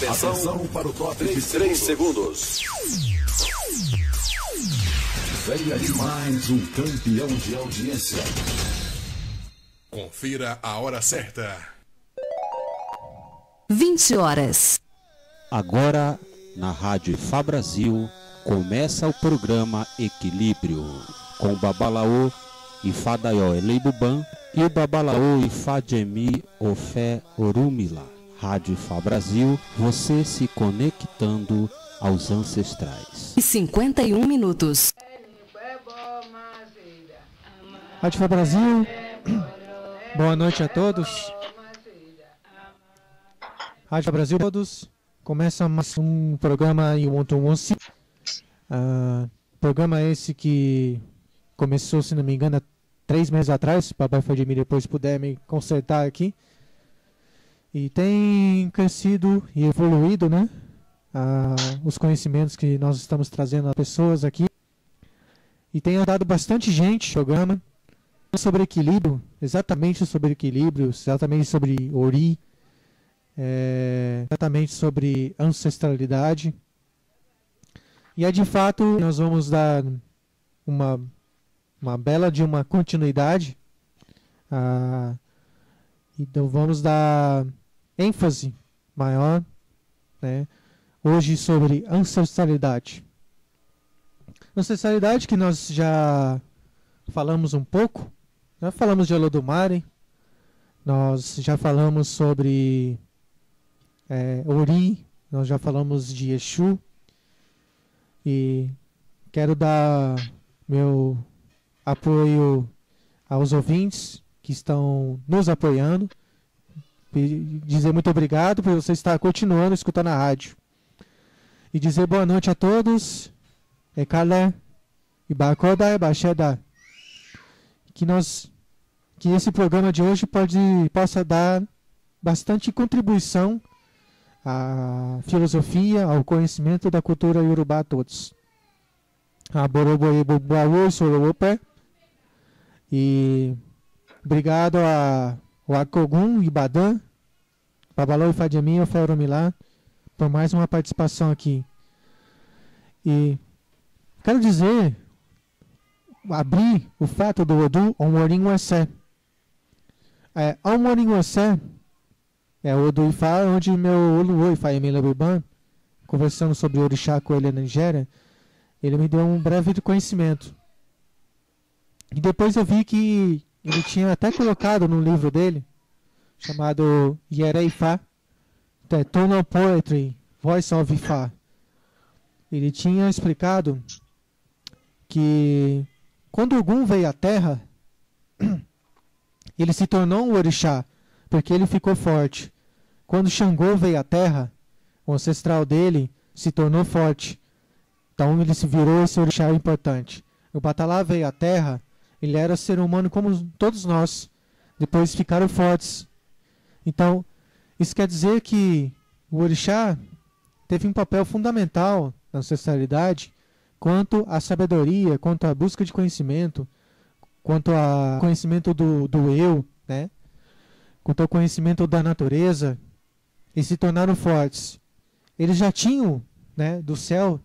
Atenção para o top de 3 segundos. Venha de mais um campeão de audiência. Confira a hora certa. 20 horas. Agora, na Rádio Ifá Brasil, começa o programa Equilíbrio, com o Babalaô Ifá Daió Eleibuban e o Babalaô Ifá Jemi Ofé Orumila. Rádio Ifá Brasil, você se conectando aos ancestrais. E 51 minutos. Rádio Ifá Brasil, boa noite a todos. Rádio Ifá Brasil, todos. Começa mais um programa em Wonton-Wonsi. Programa esse que começou, se não me engano, há 3 meses atrás. Se o Papai Fadimir depois puder me consertar aqui. E tem crescido e evoluído, né? Os conhecimentos que nós estamos trazendo às pessoas aqui. E tem ajudado bastante gente no programa sobre equilíbrio, exatamente sobre equilíbrio, exatamente sobre Ori, exatamente sobre ancestralidade. E de fato nós vamos dar uma bela de uma continuidade. Então vamos dar ênfase maior, né, hoje sobre ancestralidade. Ancestralidade que nós já falamos um pouco. Já falamos de Olodumare, nós já falamos sobre Ori, nós já falamos de Exu. E quero dar meu apoio aos ouvintes que estão nos apoiando. Dizer muito obrigado por você estar continuando escutando a rádio. E dizer boa noite a todos. Ekale, Ibakoda e Basheda. Que esse programa de hoje possa dar bastante contribuição à filosofia, ao conhecimento da cultura iorubá a todos. E obrigado ao Akogun Ibadan, Babalô e Fadjemi Ofé Orumilá, por mais uma participação aqui. E quero dizer, abrir o fato do Odu Omorim Wessé. Omorim Wessé é o Odu Ifá, onde meu Oluô Ifá Emília Biban, conversando sobre o Orixá com ele na Nigéria, ele me deu um breve conhecimento. E depois eu vi que ele tinha até colocado no livro dele, chamado Yere Ifá, Tonal Poetry, Voice of Ifá. Ele tinha explicado que quando Ogum veio à Terra, ele se tornou um orixá, porque ele ficou forte. Quando Xangô veio à Terra, o ancestral dele se tornou forte. Então ele se virou esse orixá importante. O Batalá veio à Terra, ele era ser humano como todos nós. Depois ficaram fortes. Então, isso quer dizer que o orixá teve um papel fundamental na ancestralidade quanto à sabedoria, quanto à busca de conhecimento, quanto ao conhecimento do eu, né? Quanto ao conhecimento da natureza, e se tornaram fortes. Eles já tinham, né, do céu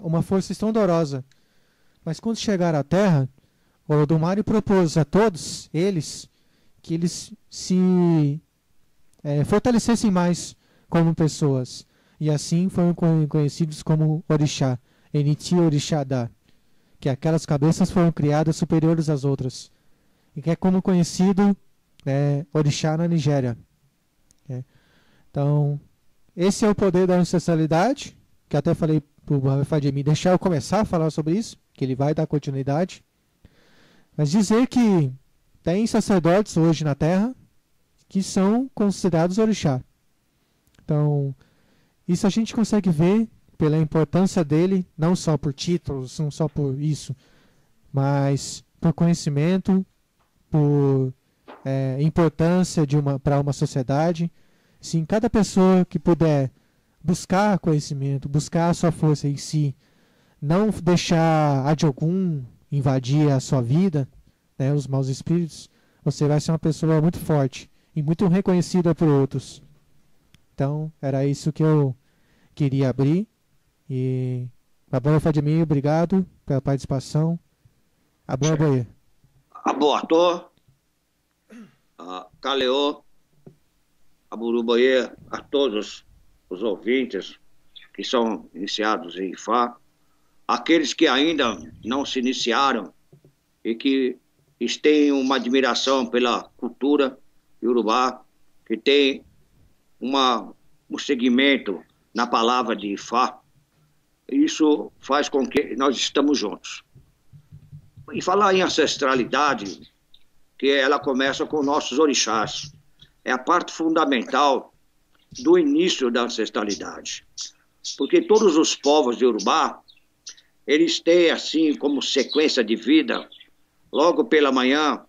uma força estrondorosa, mas quando chegaram à Terra, o Olodumare propôs a todos eles que eles se fortalecessem mais como pessoas, e assim foram conhecidos como Orixá, Eniti Orixadá, que aquelas cabeças foram criadas superiores às outras, e que é como conhecido Orixá na Nigéria. Então, esse é o poder da ancestralidade, que até falei para o Fadjemi deixar eu começar a falar sobre isso, que ele vai dar continuidade. Mas dizer que tem sacerdotes hoje na Terra que são considerados orixá. Então, isso a gente consegue ver pela importância dele, não só por títulos, não só por isso, mas por conhecimento, por importância para uma sociedade. Sim, cada pessoa que puder buscar conhecimento, buscar a sua força em si, não deixar a de algum invadir a sua vida, né, os maus espíritos, você vai ser uma pessoa muito forte e muito reconhecida por outros. Então, era isso que eu queria abrir. E Babala Fadimi, obrigado pela participação. Aboa Boie. Aboato, Caleô, Aburuboie, a todos os ouvintes que são iniciados em Ifá, aqueles que ainda não se iniciaram e que têm uma admiração pela cultura iorubá, que tem um segmento na palavra de Ifá, isso faz com que nós estamos juntos. E falar em ancestralidade, que ela começa com nossos orixás, é a parte fundamental do início da ancestralidade. Porque todos os povos de Iorubá, eles têm assim como sequência de vida, logo pela manhã,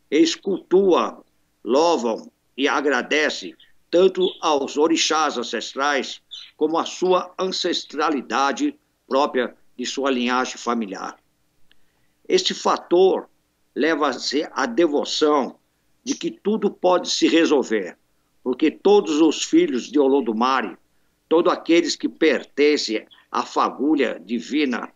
eles cultuam, louvam e agradecem tanto aos orixás ancestrais, como à sua ancestralidade própria de sua linhagem familiar. Este fator leva-se à devoção de que tudo pode se resolver, porque todos os filhos de Olodumare, todos aqueles que pertencem à fagulha divina,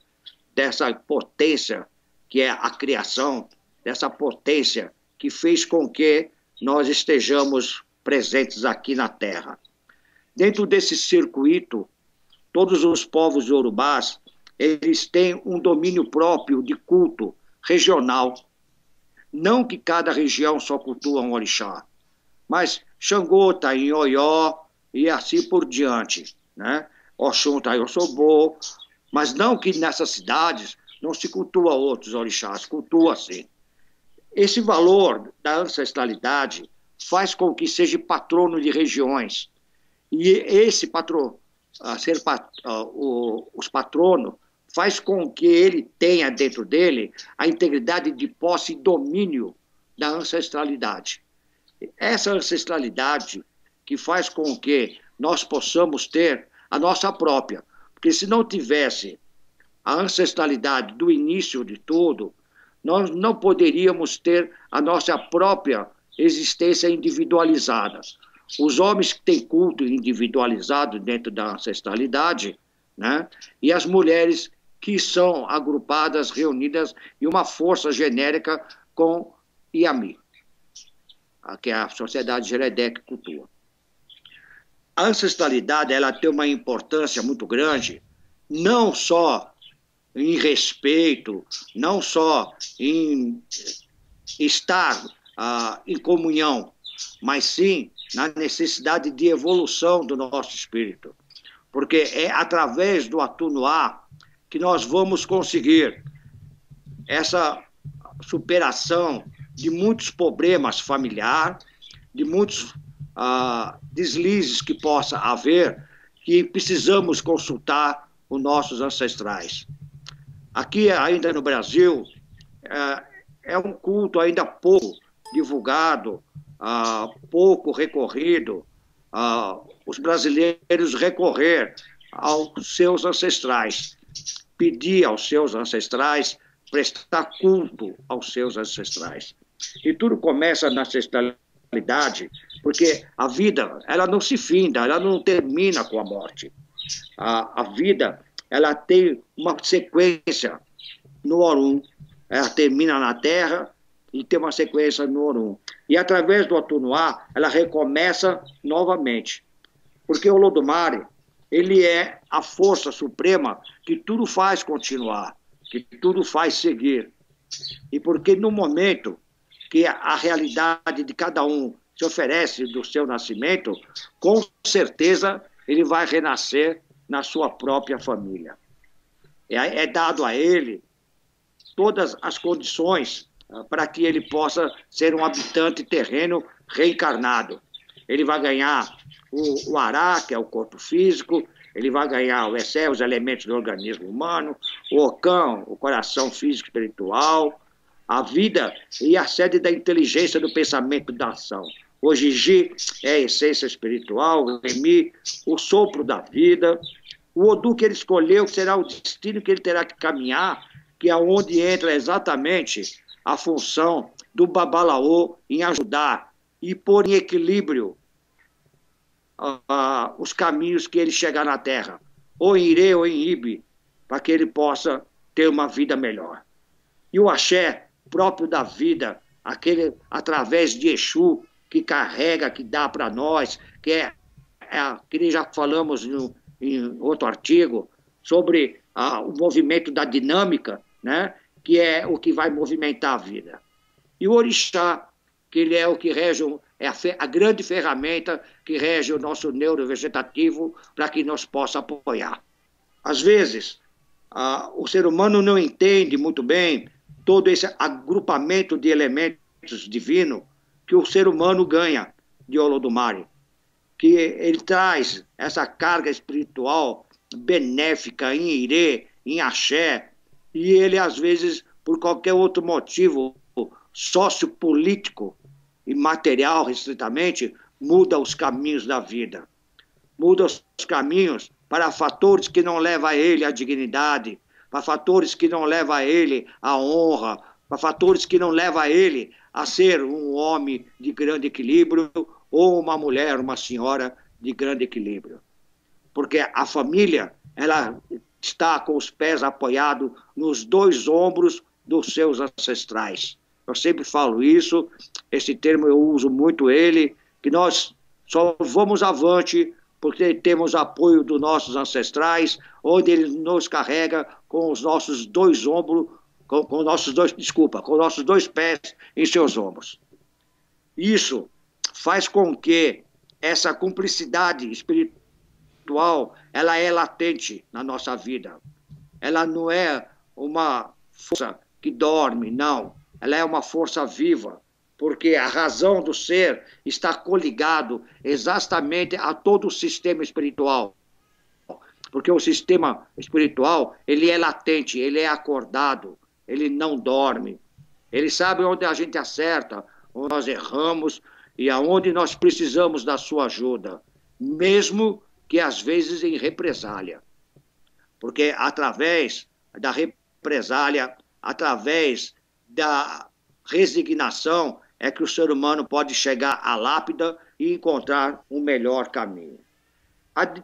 dessa potência que é a criação, dessa potência que fez com que nós estejamos presentes aqui na Terra. Dentro desse circuito, todos os povos iorubás, eles têm um domínio próprio de culto regional. Não que cada região só cultua um orixá, mas Xangô está em Oió e assim por diante, né? Oxum está em Ossobô, mas não que nessas cidades não se cultua outros orixás, cultua sim. Esse valor da ancestralidade faz com que seja patrono de regiões. E esse os patronos faz com que ele tenha dentro dele a integridade de posse e domínio da ancestralidade. Essa ancestralidade que faz com que nós possamos ter a nossa própria. Porque se não tivesse a ancestralidade do início de tudo, nós não poderíamos ter a nossa própria existência individualizada. Os homens que têm culto individualizado dentro da ancestralidade, né? E as mulheres que são agrupadas, reunidas em uma força genérica com Iami, que é a Sociedade Jeredec Cultura. A ancestralidade ela tem uma importância muito grande, não só em respeito, não só em estar em comunhão, mas sim na necessidade de evolução do nosso espírito. Porque é através do Atunuá que nós vamos conseguir essa superação de muitos problemas familiares, de muitos deslizes que possa haver, que precisamos consultar os nossos ancestrais. Aqui, ainda no Brasil, é um culto ainda pouco divulgado, pouco recorrido, os brasileiros recorrer aos seus ancestrais, pedir aos seus ancestrais, prestar culto aos seus ancestrais. E tudo começa na ancestralidade, porque a vida, ela não se finda, ela não termina com a morte. A vida, ela tem uma sequência no Orum, ela termina na Terra e tem uma sequência no Orum. E através do Atunuá, ela recomeça novamente. Porque o Olodumare, ele é a força suprema que tudo faz continuar, que tudo faz seguir. E porque no momento que a realidade de cada um se oferece do seu nascimento, com certeza ele vai renascer na sua própria família. É dado a ele todas as condições para que ele possa ser um habitante terreno reencarnado. Ele vai ganhar o Ará, que é o corpo físico, ele vai ganhar o Essé, os elementos do organismo humano, o Ocã, o coração físico e espiritual, a vida e a sede da inteligência do pensamento da ação. O Jiji é a essência espiritual, o Emi, o sopro da vida, o Odu que ele escolheu, que será o destino que ele terá que caminhar, que é onde entra exatamente a função do Babalaô em ajudar e pôr em equilíbrio os caminhos que ele chegar na Terra, ou em Ire ou em Ibe, para que ele possa ter uma vida melhor. E o axé, próprio da vida, aquele através de Exu, que carrega, que dá para nós, que já falamos em outro artigo, sobre o movimento da dinâmica, né? Que é o que vai movimentar a vida. E o orixá, que ele é o que rege, a grande ferramenta que rege o nosso neurovegetativo para que nos possa apoiar. Às vezes, o ser humano não entende muito bem todo esse agrupamento de elementos divinos que o ser humano ganha de Olodumare, que ele traz essa carga espiritual benéfica em Ire, em Axé, e ele, às vezes, por qualquer outro motivo sociopolítico e material, restritamente, muda os caminhos da vida. Muda os caminhos para fatores que não levam a ele à dignidade, para fatores que não levam a ele à honra, para fatores que não levam a ele a ser um homem de grande equilíbrio ou uma mulher, uma senhora de grande equilíbrio. Porque a família, ela está com os pés apoiados nos 2 ombros dos seus ancestrais. Eu sempre falo isso, esse termo eu uso muito ele, que nós só vamos avante porque temos apoio dos nossos ancestrais, onde ele nos carrega com os nossos 2 ombros, com nossos 2 pés em seus ombros. Isso faz com que essa cumplicidade espiritual, ela é latente na nossa vida. Ela não é uma força que dorme, não. Ela é uma força viva, porque a razão do ser está coligado exatamente a todo o sistema espiritual. Porque o sistema espiritual, ele é latente, ele é acordado, ele não dorme. Ele sabe onde a gente acerta, onde nós erramos e aonde nós precisamos da sua ajuda, mesmo que às vezes em represália. Porque através da represália, através da resignação, é que o ser humano pode chegar à lápida e encontrar um melhor caminho. Há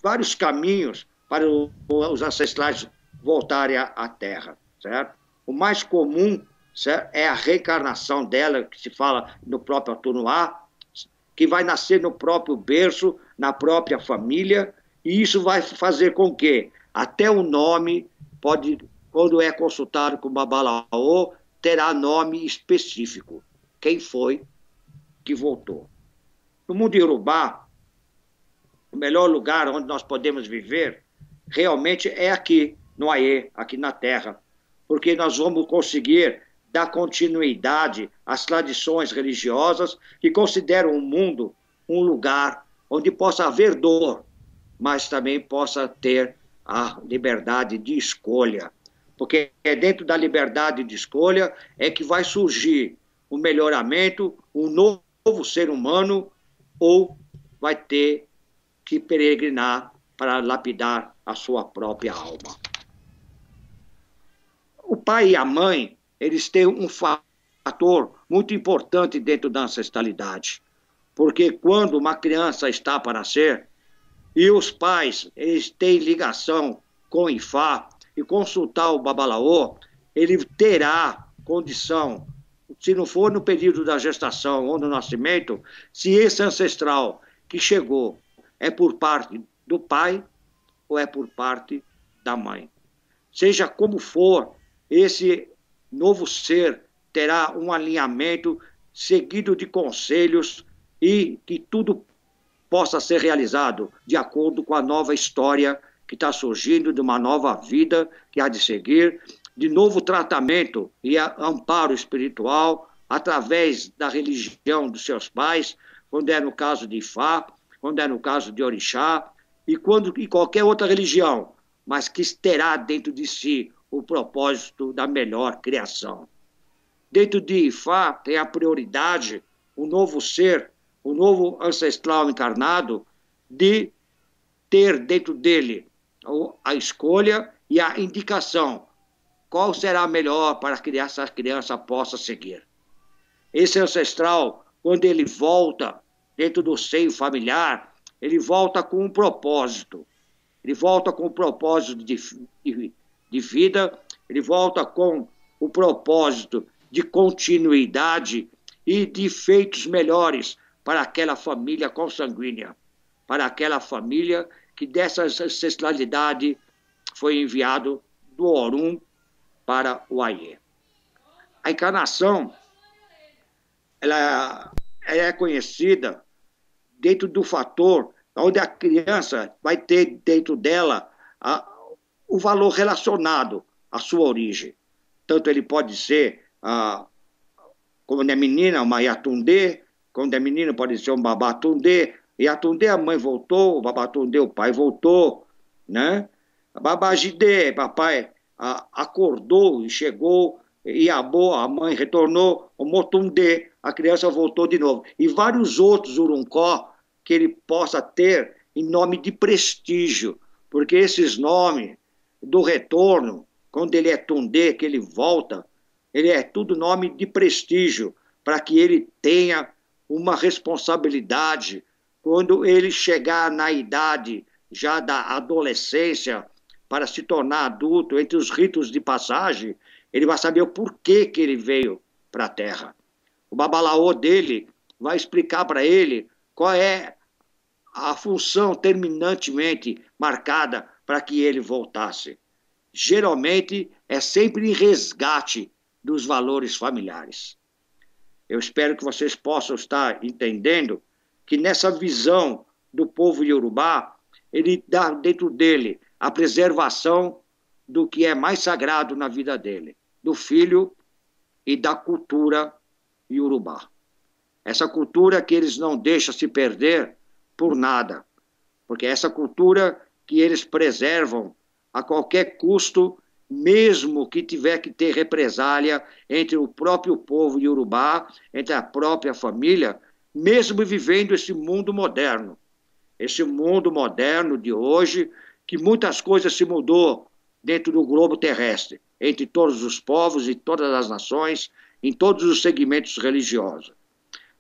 vários caminhos para os ancestrais voltarem à Terra, certo? O mais comum, certo, é a reencarnação dela, que se fala no próprio Atunuá, que vai nascer no próprio berço, na própria família, e isso vai fazer com que até o nome pode, quando é consultado com o Babalaô, terá nome específico. Quem foi que voltou? No mundo iorubá, o melhor lugar onde nós podemos viver realmente é aqui, no Aie, aqui na Terra, porque nós vamos conseguir dar continuidade às tradições religiosas que consideram o mundo um lugar onde possa haver dor, mas também possa ter a liberdade de escolha. Porque é dentro da liberdade de escolha é que vai surgir o melhoramento, um novo ser humano, ou vai ter que peregrinar para lapidar a sua própria alma. O pai e a mãe, eles têm um fator muito importante dentro da ancestralidade. Porque quando uma criança está para nascer, e os pais, eles têm ligação com o Ifá, e consultar o Babalaô, ele terá condição, se não for no período da gestação ou no nascimento, se esse ancestral que chegou é por parte do pai ou é por parte da mãe. Seja como for, esse novo ser terá um alinhamento seguido de conselhos e que tudo possa ser realizado de acordo com a nova história que está surgindo, de uma nova vida que há de seguir, de novo tratamento e amparo espiritual através da religião dos seus pais, quando é no caso de Ifá, quando é no caso de Orixá, e qualquer outra religião, mas que terá dentro de si o propósito da melhor criação. Dentro de Ifá tem a prioridade, o novo ser, o novo ancestral encarnado, de ter dentro dele a escolha e a indicação, qual será melhor para que essa criança possa seguir. Esse ancestral, quando ele volta dentro do seio familiar, ele volta com um propósito. Ele volta com o propósito de vida, ele volta com o propósito de continuidade e de feitos melhores para aquela família consanguínea, para aquela família que dessa ancestralidade foi enviado do Orum para o Aie. A encarnação, ela é conhecida dentro do fator onde a criança vai ter dentro dela o valor relacionado à sua origem. Tanto ele pode ser, quando é menina, uma Yatunde, quando é menino pode ser um Babatunde. Yatunde, a mãe voltou, o Babatunde, o pai voltou, né? Babajide, papai acordou e chegou, Iabô, a mãe retornou, o Motunde, a criança voltou de novo. E vários outros Uruncó que ele possa ter em nome de prestígio, porque esses nomes do retorno, quando ele é Tundê, que ele volta, ele é tudo nome de prestígio, para que ele tenha uma responsabilidade quando ele chegar na idade já da adolescência, para se tornar adulto, entre os ritos de passagem, ele vai saber o porquê que ele veio para a Terra. O babalaô dele vai explicar para ele qual é a função terminantemente marcada para que ele voltasse. Geralmente, é sempre em resgate dos valores familiares. Eu espero que vocês possam estar entendendo que nessa visão do povo iorubá, ele dá dentro dele a preservação do que é mais sagrado na vida dele, do filho e da cultura iorubá. Essa cultura que eles não deixam se perder por nada, porque é essa cultura que eles preservam a qualquer custo, mesmo que tiver que ter represália entre o próprio povo iorubá, entre a própria família, mesmo vivendo esse mundo moderno. Esse mundo moderno de hoje, que muitas coisas se mudou dentro do globo terrestre, entre todos os povos e todas as nações, em todos os segmentos religiosos.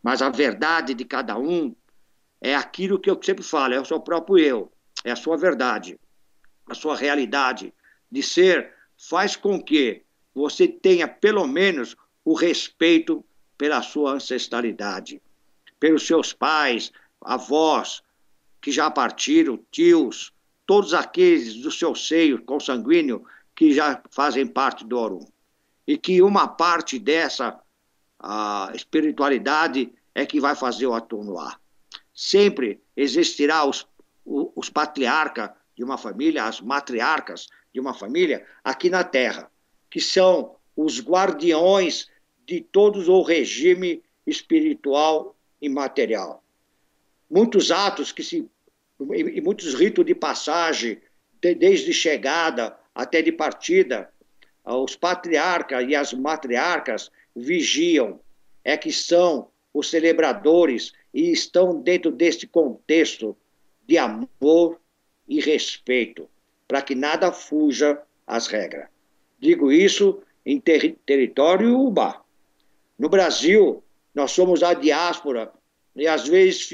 Mas a verdade de cada um é aquilo que eu sempre falo, é o seu próprio eu, é a sua verdade, a sua realidade de ser faz com que você tenha pelo menos o respeito pela sua ancestralidade, pelos seus pais, avós, que já partiram, tios, todos aqueles do seu seio consanguíneo que já fazem parte do Orum. E que uma parte dessa espiritualidade é que vai fazer o Atunuá. Sempre existirá os patriarcas de uma família, as matriarcas de uma família aqui na Terra, que são os guardiões de todo o regime espiritual e material. Muitos atos e muitos ritos de passagem, desde chegada até de partida, os patriarcas e as matriarcas vigiam, é que são os celebradores e estão dentro deste contexto de amor e respeito, para que nada fuja às regras. Digo isso em território ubá. No Brasil, nós somos a diáspora e às vezes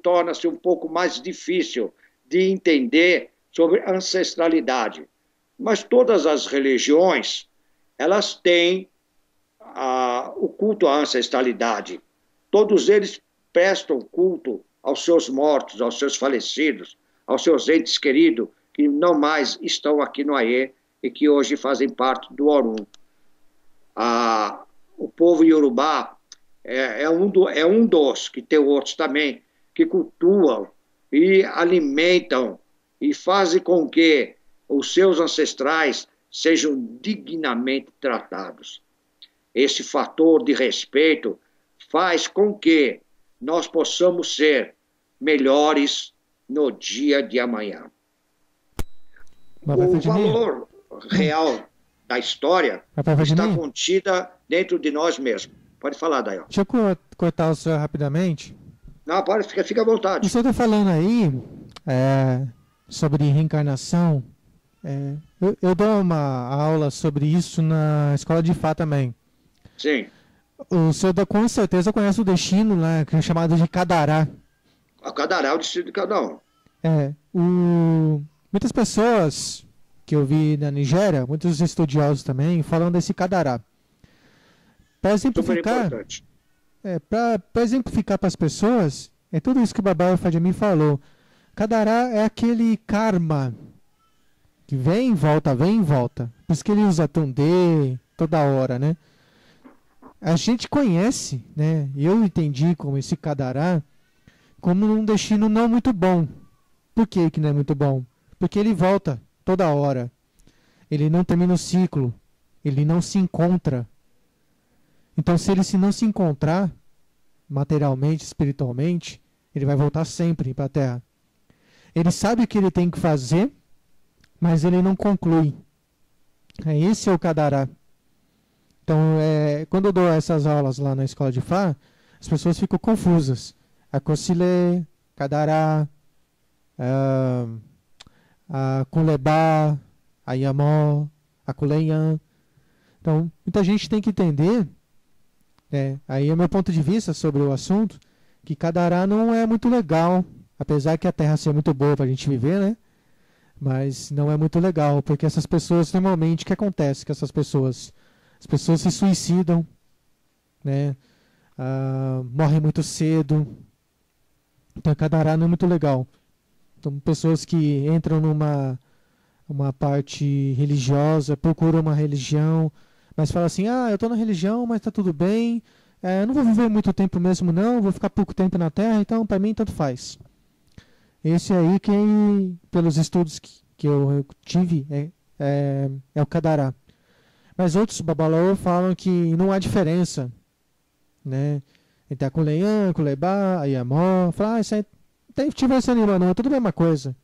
torna-se um pouco mais difícil de entender sobre ancestralidade. Mas todas as religiões, elas têm o culto à ancestralidade. Todos eles prestam culto aos seus mortos, aos seus falecidos, aos seus entes queridos, que não mais estão aqui no Aie e que hoje fazem parte do Orum. O povo iorubá é um dos, que tem outros também, que cultuam e alimentam e fazem com que os seus ancestrais sejam dignamente tratados. Esse fator de respeito faz com que nós possamos ser melhores no dia de amanhã. O valor real da história está contida dentro de nós mesmos. Pode falar, Dayal. Deixa eu cortar o senhor rapidamente. Não, pode, fica à vontade. O senhor está falando aí sobre reencarnação. Eu dou uma aula sobre isso na escola de Ifá também. Sim. O senhor com certeza conhece o destino, né, que é chamado de Cadará. A Cadará é o destino de cada um. Muitas pessoas que eu vi na Nigéria, muitos estudiosos também, falam desse Cadará. Para Super exemplificar, importante. para exemplificar para as pessoas, é tudo isso que o Baba Fadimi falou. Cadará é aquele karma que vem e volta, vem e volta. Por isso que ele usa Tundê toda hora, né? A gente conhece, né? Eu entendi como esse Cadará como um destino não muito bom. Por que que não é muito bom? Porque ele volta toda hora. Ele não termina o ciclo. Ele não se encontra. Então, se ele não se encontrar materialmente, espiritualmente, ele vai voltar sempre para a Terra. Ele sabe o que ele tem que fazer, mas ele não conclui. Esse é o Cadará. Então, quando eu dou essas aulas lá na escola de Fá, as pessoas ficam confusas. Akosile, Cadará, a Kuleba, a Yamó, a Kuleyan. Então, muita gente tem que entender, aí é o meu ponto de vista sobre o assunto, que Cadará não é muito legal, apesar que a Terra seja muito boa para a gente viver, né? Mas não é muito legal, porque essas pessoas, normalmente, o que acontece com essas pessoas? As pessoas se suicidam, né? Morrem muito cedo. Então, Cadará não é muito legal. Então, pessoas que entram numa parte religiosa, procuram uma religião, mas falam assim, eu estou na religião, mas está tudo bem, não vou viver muito tempo mesmo não, vou ficar pouco tempo na Terra, então para mim tanto faz. Esse aí, pelos estudos que eu tive, é o Cadará. Mas outros Babalaô falam que não há diferença, né? Entre a Kuleyan, a Kuleba, a Yamó, falam, isso aí não tiver esse animal não, é tudo a mesma coisa.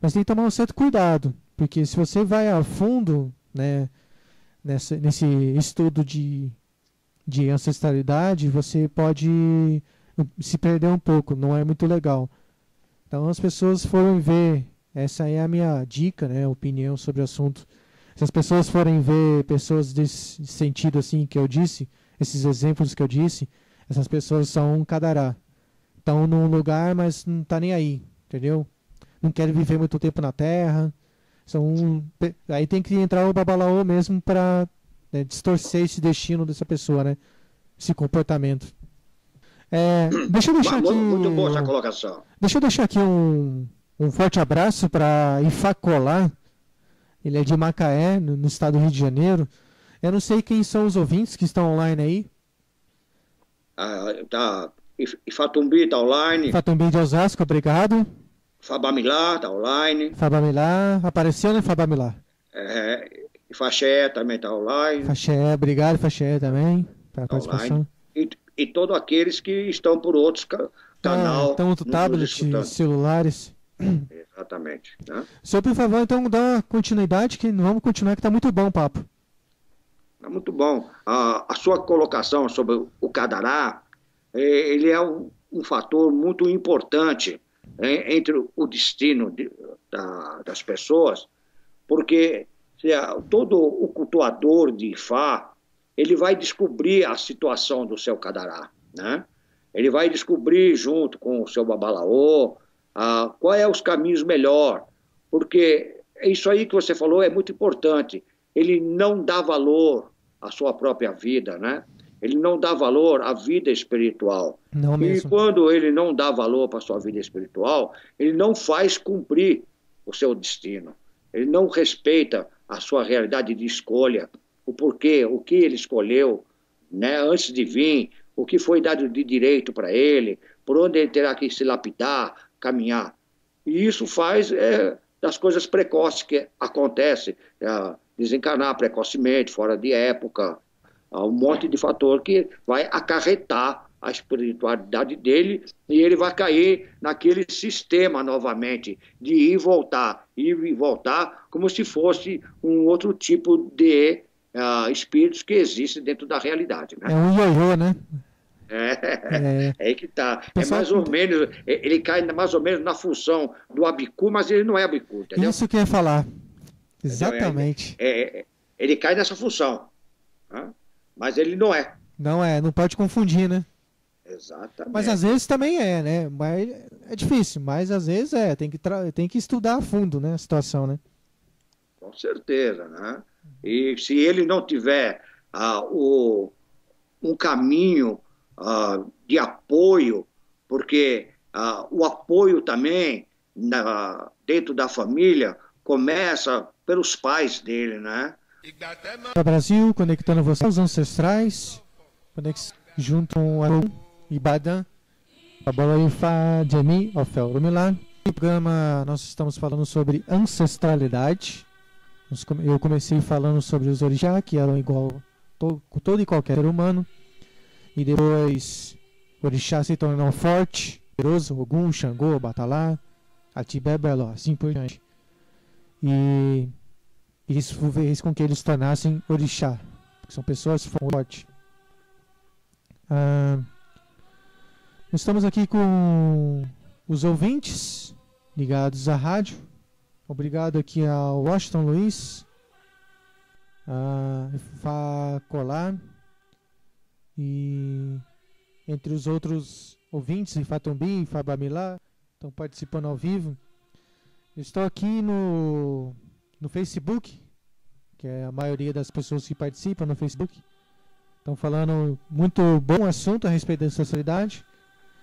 Mas tem que tomar um certo cuidado, porque se você vai a fundo, né, nesse estudo de ancestralidade, você pode se perder um pouco, não é muito legal. Então as pessoas foram ver, essa é a minha dica, né, opinião sobre o assunto. Se as pessoas forem ver pessoas desse sentido assim que eu disse, esses exemplos que eu disse, essas pessoas são um Cadará. Estão num lugar, mas não tá nem aí, entendeu? Não querem viver muito tempo na Terra. Aí tem que entrar o Babalaô mesmo para distorcer esse destino dessa pessoa, né? Esse comportamento. Deixa eu deixar aqui. Muito boa essa colocação. Deixa eu deixar aqui um forte abraço para Ifá Colar. Ele é de Macaé, no estado do Rio de Janeiro. Eu não sei quem são os ouvintes que estão online aí. Ifatumbi está online. Ifatumbi de Osasco, obrigado. Fabamilá está online. Fabamilá, apareceu, né, Fabamilá? Faxé também está online. Faxé, obrigado, Faxé também, pela participação. E todos aqueles que estão por outros canais. Então, outro tablet, celulares. Exatamente. Né? Senhor, por favor, então dá uma continuidade, que vamos continuar, que está muito bom o papo. Está muito bom. A sua colocação sobre o Cadará, ele é um fator muito importante entre o destino das pessoas, porque todo o cultuador de Ifá, ele vai descobrir a situação do seu Cadará, né? Ele vai descobrir, junto com o seu Babalaô, qual é os caminhos melhor, porque isso aí que você falou é muito importante. Ele não dá valor à sua própria vida, né? Ele não dá valor à vida espiritual. Não mesmo. E quando ele não dá valor para a sua vida espiritual, ele não faz cumprir o seu destino. Ele não respeita a sua realidade de escolha, o porquê, o que ele escolheu, né, antes de vir, o que foi dado de direito para ele, por onde ele terá que se lapidar, caminhar. E isso faz das coisas precoces que acontecem, desencarnar precocemente, fora de época, um monte de fator que vai acarretar a espiritualidade dele e ele vai cair naquele sistema novamente de ir e voltar, como se fosse um outro tipo de espíritos que existem dentro da realidade. Né? É um ioiô, né? É aí que está. Pessoal, mais ou menos, ele cai mais ou menos na função do Abicu, mas ele não é Abicu, entendeu? Isso que eu ia falar. Exatamente. Ele cai nessa função, né? Mas ele não é. Não pode confundir, né? Exatamente. Mas às vezes também né? Mas é difícil, mas às vezes tem que estudar a fundo, né, a situação, né? Com certeza, né? E se ele não tiver um caminho de apoio, porque o apoio também dentro da família começa pelos pais dele, né? Brasil, conectando você aos ancestrais, junto com a Ibadan, Babaloifa Jami Ofel Rumilan. No programa nós estamos falando sobre ancestralidade. Eu comecei falando sobre os orixá, que eram igual todo e qualquer ser humano. E depois o orixá se tornou forte, poderoso, Ogum, Xangô, Batalá, Atibé, Belo, assim por diante. E isso fez com que eles se tornassem orixá, porque são pessoas fortes. Estamos aqui com os ouvintes ligados à rádio. Obrigado aqui ao Washington Luiz, a Fá Colar e entre os outros ouvintes, Ifá Tombi, Ifá Bamilá, estão participando ao vivo. Eu estou aqui no Facebook, que é a maioria das pessoas que participam no Facebook. Estão falando muito bom assunto a respeito da sociedade.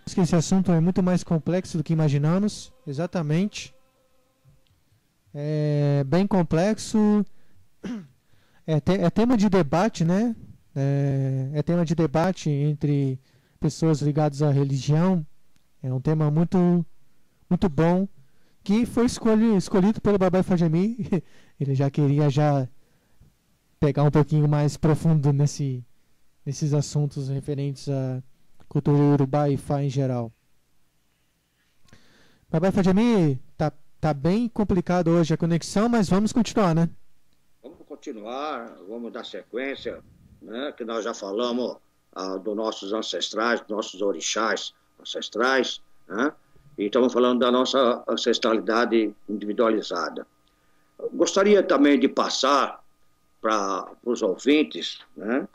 Acho que esse assunto é muito mais complexo do que imaginamos. Exatamente. É bem complexo. É tema de debate, né? É tema de debate entre pessoas ligadas à religião. É um tema muito, muito bom, que foi escolhido pelo Babai Fajami. Ele já queria pegar um pouquinho mais profundo nesses assuntos referentes à cultura urubá e Ifá em geral. Babai Fajami, tá bem complicado hoje a conexão, mas vamos continuar, né? Vamos continuar, vamos dar sequência, né? Que nós já falamos dos nossos ancestrais, dos nossos orixás ancestrais, né? E estamos falando da nossa ancestralidade individualizada. Gostaria também de passar para os ouvintes, né?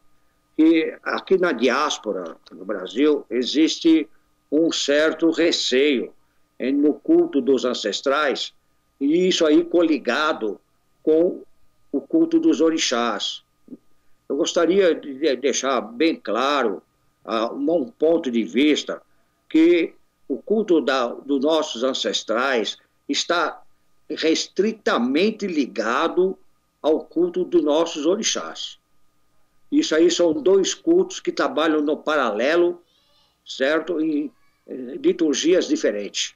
Que aqui na diáspora, no Brasil, existe um certo receio no culto dos ancestrais, e isso aí coligado com o culto dos orixás. Eu gostaria de deixar bem claro um ponto de vista, que o culto dos nossos ancestrais está restritamente ligado ao culto dos nossos orixás. Isso aí são dois cultos que trabalham no paralelo, certo? Em liturgias diferentes.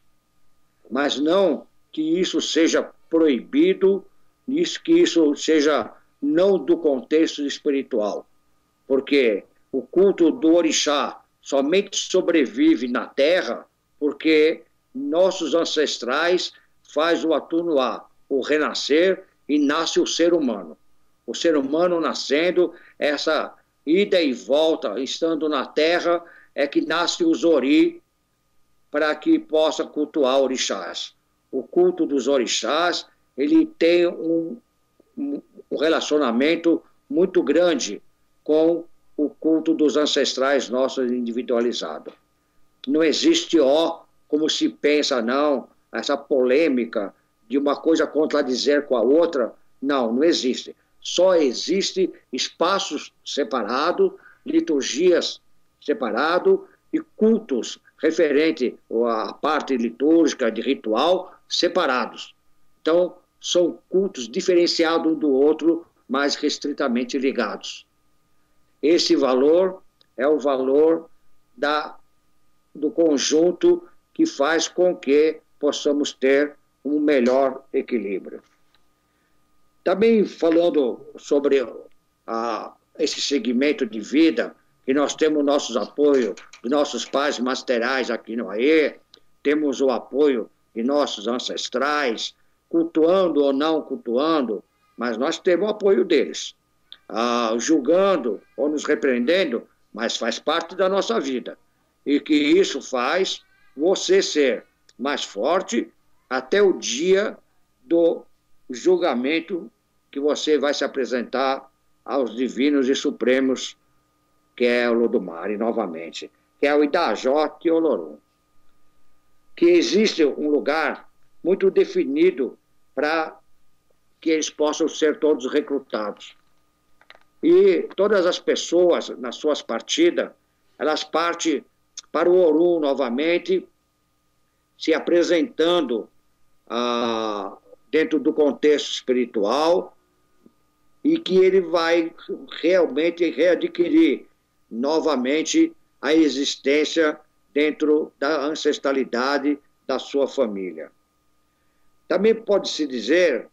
Mas não que isso seja proibido, que isso seja não do contexto espiritual. Porque o culto do orixá somente sobrevive na terra porque nossos ancestrais faz o atenuar, o renascer, e nasce o ser humano. O ser humano nascendo, essa ida e volta, estando na terra, é que nasce o Zori, para que possa cultuar orixás. O culto dos orixás, ele tem um relacionamento muito grande com o culto dos ancestrais nossos individualizado. Não existe, como se pensa, não, essa polêmica de uma coisa contradizer com a outra. Não existe. Só existe espaços separados, liturgias separadas e cultos referente à parte litúrgica, de ritual, separados. Então, são cultos diferenciados um do outro, mas restritamente ligados. Esse valor é o valor do conjunto que faz com que possamos ter um melhor equilíbrio. Também falando sobre esse segmento de vida, que nós temos nossos apoios de nossos pais masterais aqui no AE, temos o apoio de nossos ancestrais, cultuando ou não cultuando, mas nós temos o apoio deles, julgando ou nos repreendendo, mas faz parte da nossa vida, e que isso faz você ser mais forte até o dia do julgamento, que você vai se apresentar aos divinos e supremos, que é o Lodumare, novamente. que é o Idajote Olorum, que existe um lugar muito definido para que eles possam ser todos recrutados. E todas as pessoas, nas suas partidas, elas partem para o Orum novamente, se apresentando dentro do contexto espiritual, e que ele vai realmente readquirir novamente a existência dentro da ancestralidade da sua família. Também pode-se dizer,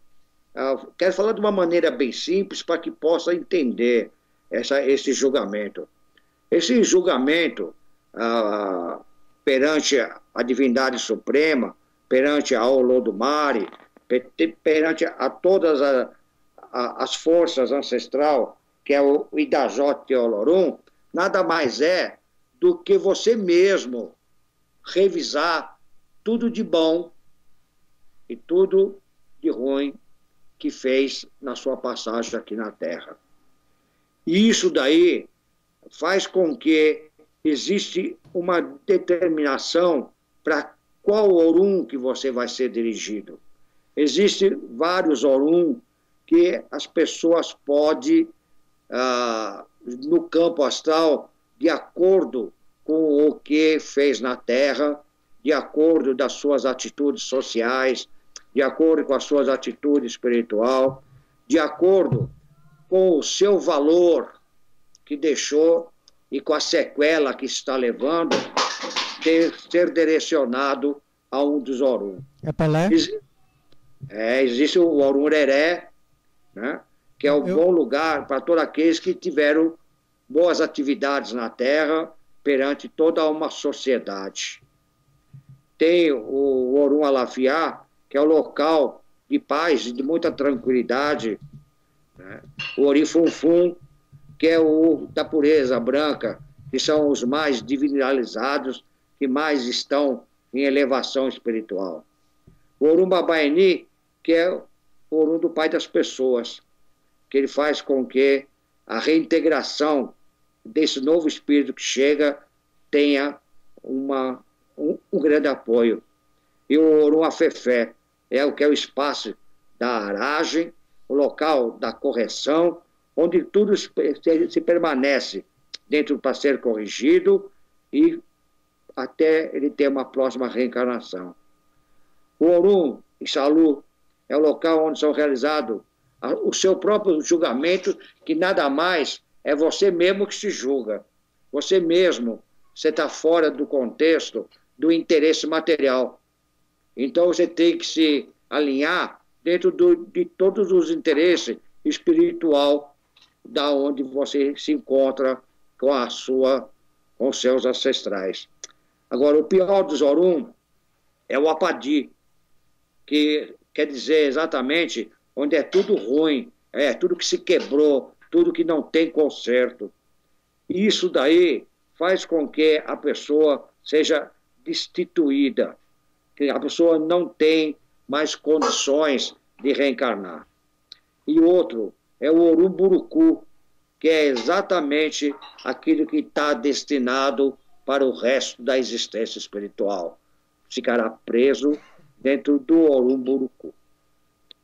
quero falar de uma maneira bem simples para que possa entender esse julgamento. Esse julgamento perante a divindade suprema, perante a Olodumare, perante a todas as forças ancestral, que é o Idajote Olorum, nada mais é do que você mesmo revisar tudo de bom e tudo de ruim que fez na sua passagem aqui na Terra. E isso daí faz com que existe uma determinação para qual Orum que você vai ser dirigido. Existem vários Orum que as pessoas podem, no campo astral, de acordo com o que fez na Terra, de acordo das suas atitudes sociais, de acordo com as suas atitudes espiritual, de acordo com o seu valor que deixou e com a sequela que está levando, ser direcionado a um dos Orum. É Pelé? Existe o Orum Reré, né, que é um bom lugar para todos aqueles que tiveram boas atividades na Terra perante toda uma sociedade. Tem o Orum Alafiá, que é o local de paz e de muita tranquilidade, né? O Orifunfum, que é o da pureza branca, que são os mais divinalizados, que mais estão em elevação espiritual. O Orum Babaeni, que é o Orum do Pai das Pessoas, que ele faz com que a reintegração desse novo espírito que chega tenha um grande apoio. E o Orum Afefé é o que é o espaço da aragem, o local da correção, onde tudo se permanece dentro para ser corrigido e até ele ter uma próxima reencarnação. O Orum Ixalu é o local onde são realizados o seu próprio julgamento, que nada mais é você mesmo que se julga. Você mesmo, você está fora do contexto do interesse material. Então você tem que se alinhar dentro de todos os interesses espiritual da onde você se encontra com os seus ancestrais. Agora, o pior dos Orum é o Apadi, que quer dizer exatamente onde é tudo ruim, tudo que se quebrou, tudo que não tem conserto. E isso daí faz com que a pessoa seja destituída, que a pessoa não tem mais condições de reencarnar. E outro é o Orum Buruku, que é exatamente aquilo que está destinado para o resto da existência espiritual. Ficará preso dentro do Orum Buruku.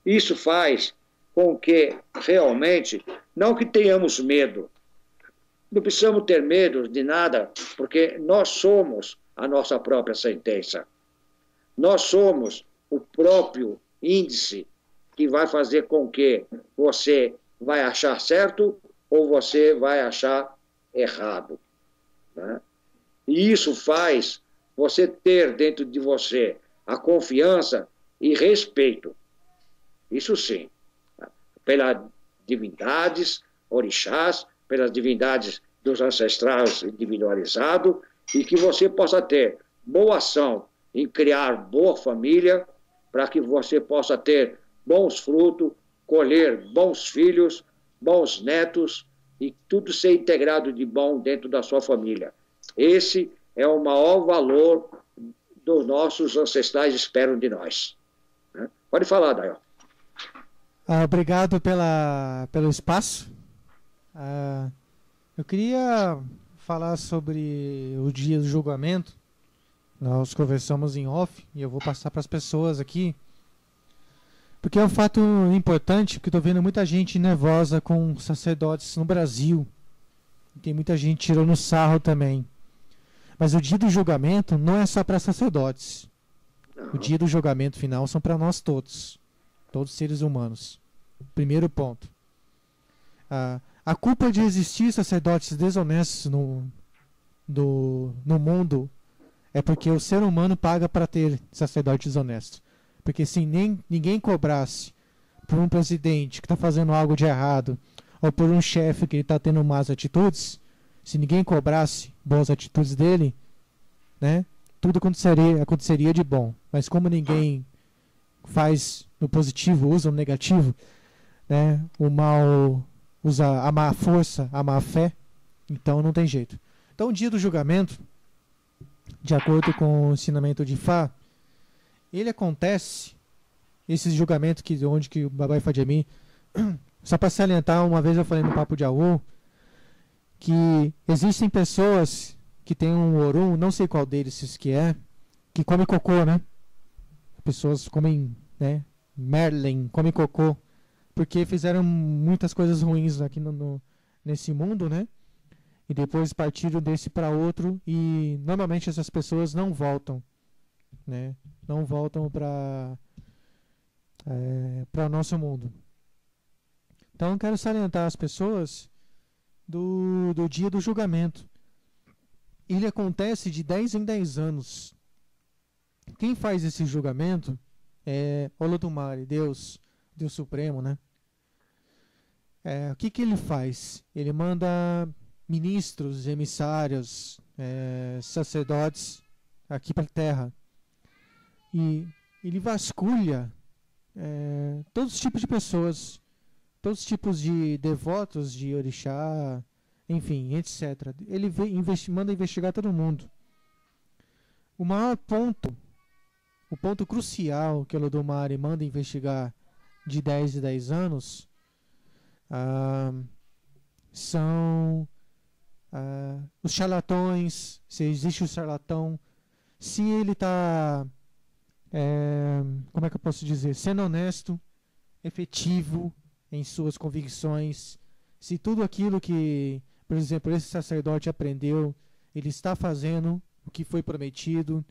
Isso faz com que, realmente, não que tenhamos medo, não precisamos ter medo de nada, porque nós somos a nossa própria sentença. Nós somos o próprio índice que vai fazer com que você vai achar certo ou você vai achar errado, né? E isso faz você ter dentro de você a confiança e respeito. Isso sim, pelas divindades, orixás, pelas divindades dos ancestrais individualizados, e que você possa ter boa ação em criar boa família, para que você possa ter bons frutos, colher bons filhos, bons netos, e tudo ser integrado de bom dentro da sua família. Esse é o maior valor dos nossos ancestrais esperam de nós. Pode falar, Dayo. Obrigado pelo espaço. Eu queria falar sobre o dia do julgamento. Nós conversamos em off e eu vou passar para as pessoas aqui. Porque é um fato importante, porque estou vendo muita gente nervosa com sacerdotes no Brasil. E tem muita gente tirando sarro também. Mas o dia do julgamento não é só para sacerdotes. O dia do julgamento final são para nós todos. Todos os seres humanos. Primeiro ponto. A culpa de existir sacerdotes desonestos no mundo é porque o ser humano paga para ter sacerdotes honestos. Porque se ninguém cobrasse por um presidente que está fazendo algo de errado, ou por um chefe que está tendo más atitudes, se ninguém cobrasse boas atitudes dele, né, tudo aconteceria de bom. Mas como ninguém faz no positivo, usa no negativo, né, o mal usa a má força, a má fé, então não tem jeito. Então o dia do julgamento, de acordo com o ensinamento de Fá, ele acontece, esse julgamento onde que o Baba Ifá-Jemi, só para salientar, uma vez eu falei no Papo de Aú, que existem pessoas que têm um Orum, não sei qual deles que é, que come cocô, né? Pessoas comem, né? Merlin, come cocô, porque fizeram muitas coisas ruins aqui nesse mundo, né? E depois partiram desse para outro, e normalmente essas pessoas não voltam, né? Não voltam para o nosso mundo. Então eu quero salientar as pessoas do dia do julgamento. Ele acontece de 10 em 10 anos. Quem faz esse julgamento é Olodumare, Deus Supremo, né? O que ele faz? Ele manda ministros, emissários, sacerdotes aqui para a Terra. E ele vasculha todos os tipos de pessoas, todos os tipos de devotos de orixá, enfim, etc. Ele manda investigar todo mundo. O maior ponto, o ponto crucial que o Olodumare manda investigar de 10 em 10 anos são os charlatões, se existe o charlatão, se ele está, como é que eu posso dizer, sendo honesto, efetivo em suas convicções, se tudo aquilo que, por exemplo, esse sacerdote aprendeu, ele está fazendo o que foi prometido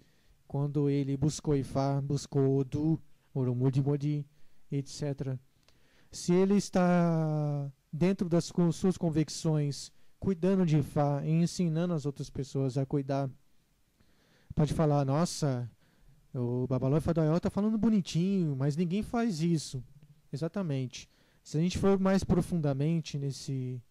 quando ele buscou Ifá, buscou Odu, Oromudi, etc. Se ele está dentro das suas convicções, cuidando de Ifá e ensinando as outras pessoas a cuidar, pode falar, nossa, o Babalô Ifá-Daió está falando bonitinho, mas ninguém faz isso. Exatamente. Se a gente for mais profundamente se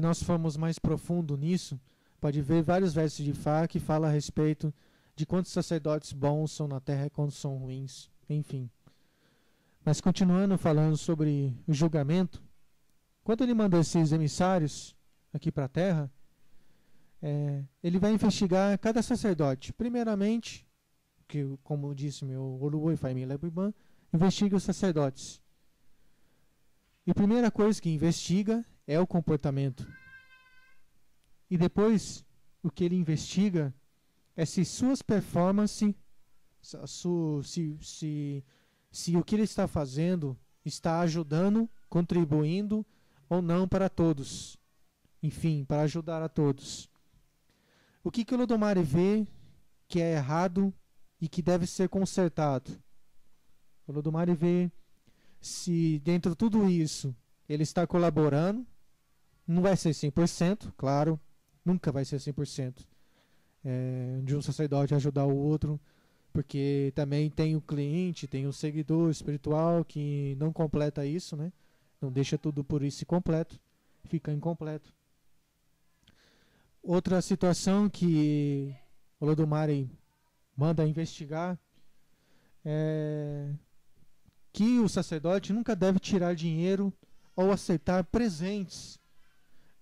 nós formos mais profundo nisso, pode ver vários versos de Fá que falam a respeito de quantos sacerdotes bons são na Terra e quantos são ruins, enfim. Mas continuando falando sobre o julgamento, quando ele manda esses emissários aqui para a Terra, ele vai investigar cada sacerdote. Primeiramente, que, como disse meu Oluo Ifá-Emi Lebuibã, investiga os sacerdotes. E a primeira coisa que investiga é o comportamento. E depois, o que ele investiga é se suas performances, se o que ele está fazendo está ajudando, contribuindo ou não para todos. Enfim, para ajudar a todos. O que o Olodumare vê que é errado e que deve ser consertado? O Olodumare vê se dentro de tudo isso ele está colaborando. Não vai ser 100%, claro, nunca vai ser 100%. De um sacerdote ajudar o outro, porque também tem o cliente, tem o seguidor espiritual que não completa isso, né? Não deixa tudo por isso completo, fica incompleto. Outra situação que o Olodumare manda investigar é que o sacerdote nunca deve tirar dinheiro ou aceitar presentes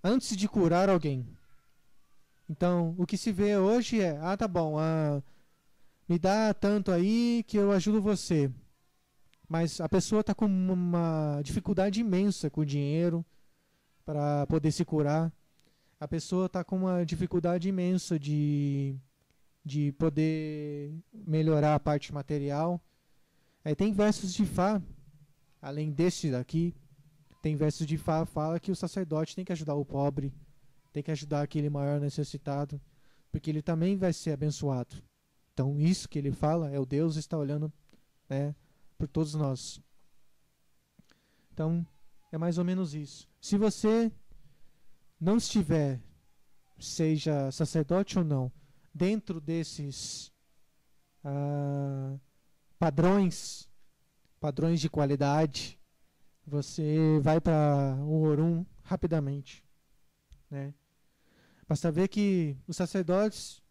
antes de curar alguém. Então, o que se vê hoje é, tá bom, me dá tanto aí que eu ajudo você. Mas a pessoa está com uma dificuldade imensa com o dinheiro, para poder se curar. A pessoa está com uma dificuldade imensa de poder melhorar a parte material. Aí tem versos de Fá, além deste daqui, tem versos de Fá fala que o sacerdote tem que ajudar o pobre, tem que ajudar aquele maior necessitado, porque ele também vai ser abençoado. Então isso que ele fala é o Deus está olhando, né, por todos nós. Então é mais ou menos isso. Se você não estiver, seja sacerdote ou não, dentro desses padrões de qualidade, você vai para o Orum rapidamente, né? Basta ver que os sacerdotes,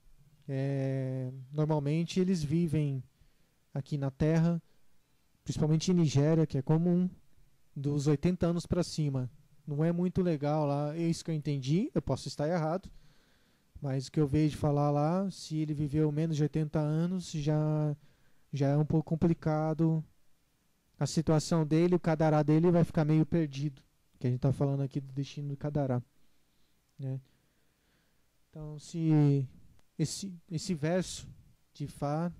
normalmente, eles vivem aqui na Terra, principalmente em Nigéria, que é comum, dos 80 anos para cima. Não é muito legal lá, é isso que eu entendi, eu posso estar errado, mas o que eu vejo falar lá, se ele viveu menos de 80 anos, já é um pouco complicado a situação dele, o cadará dele vai ficar meio perdido, que a gente está falando aqui do destino do cadará, né? Então, se esse verso de Fá,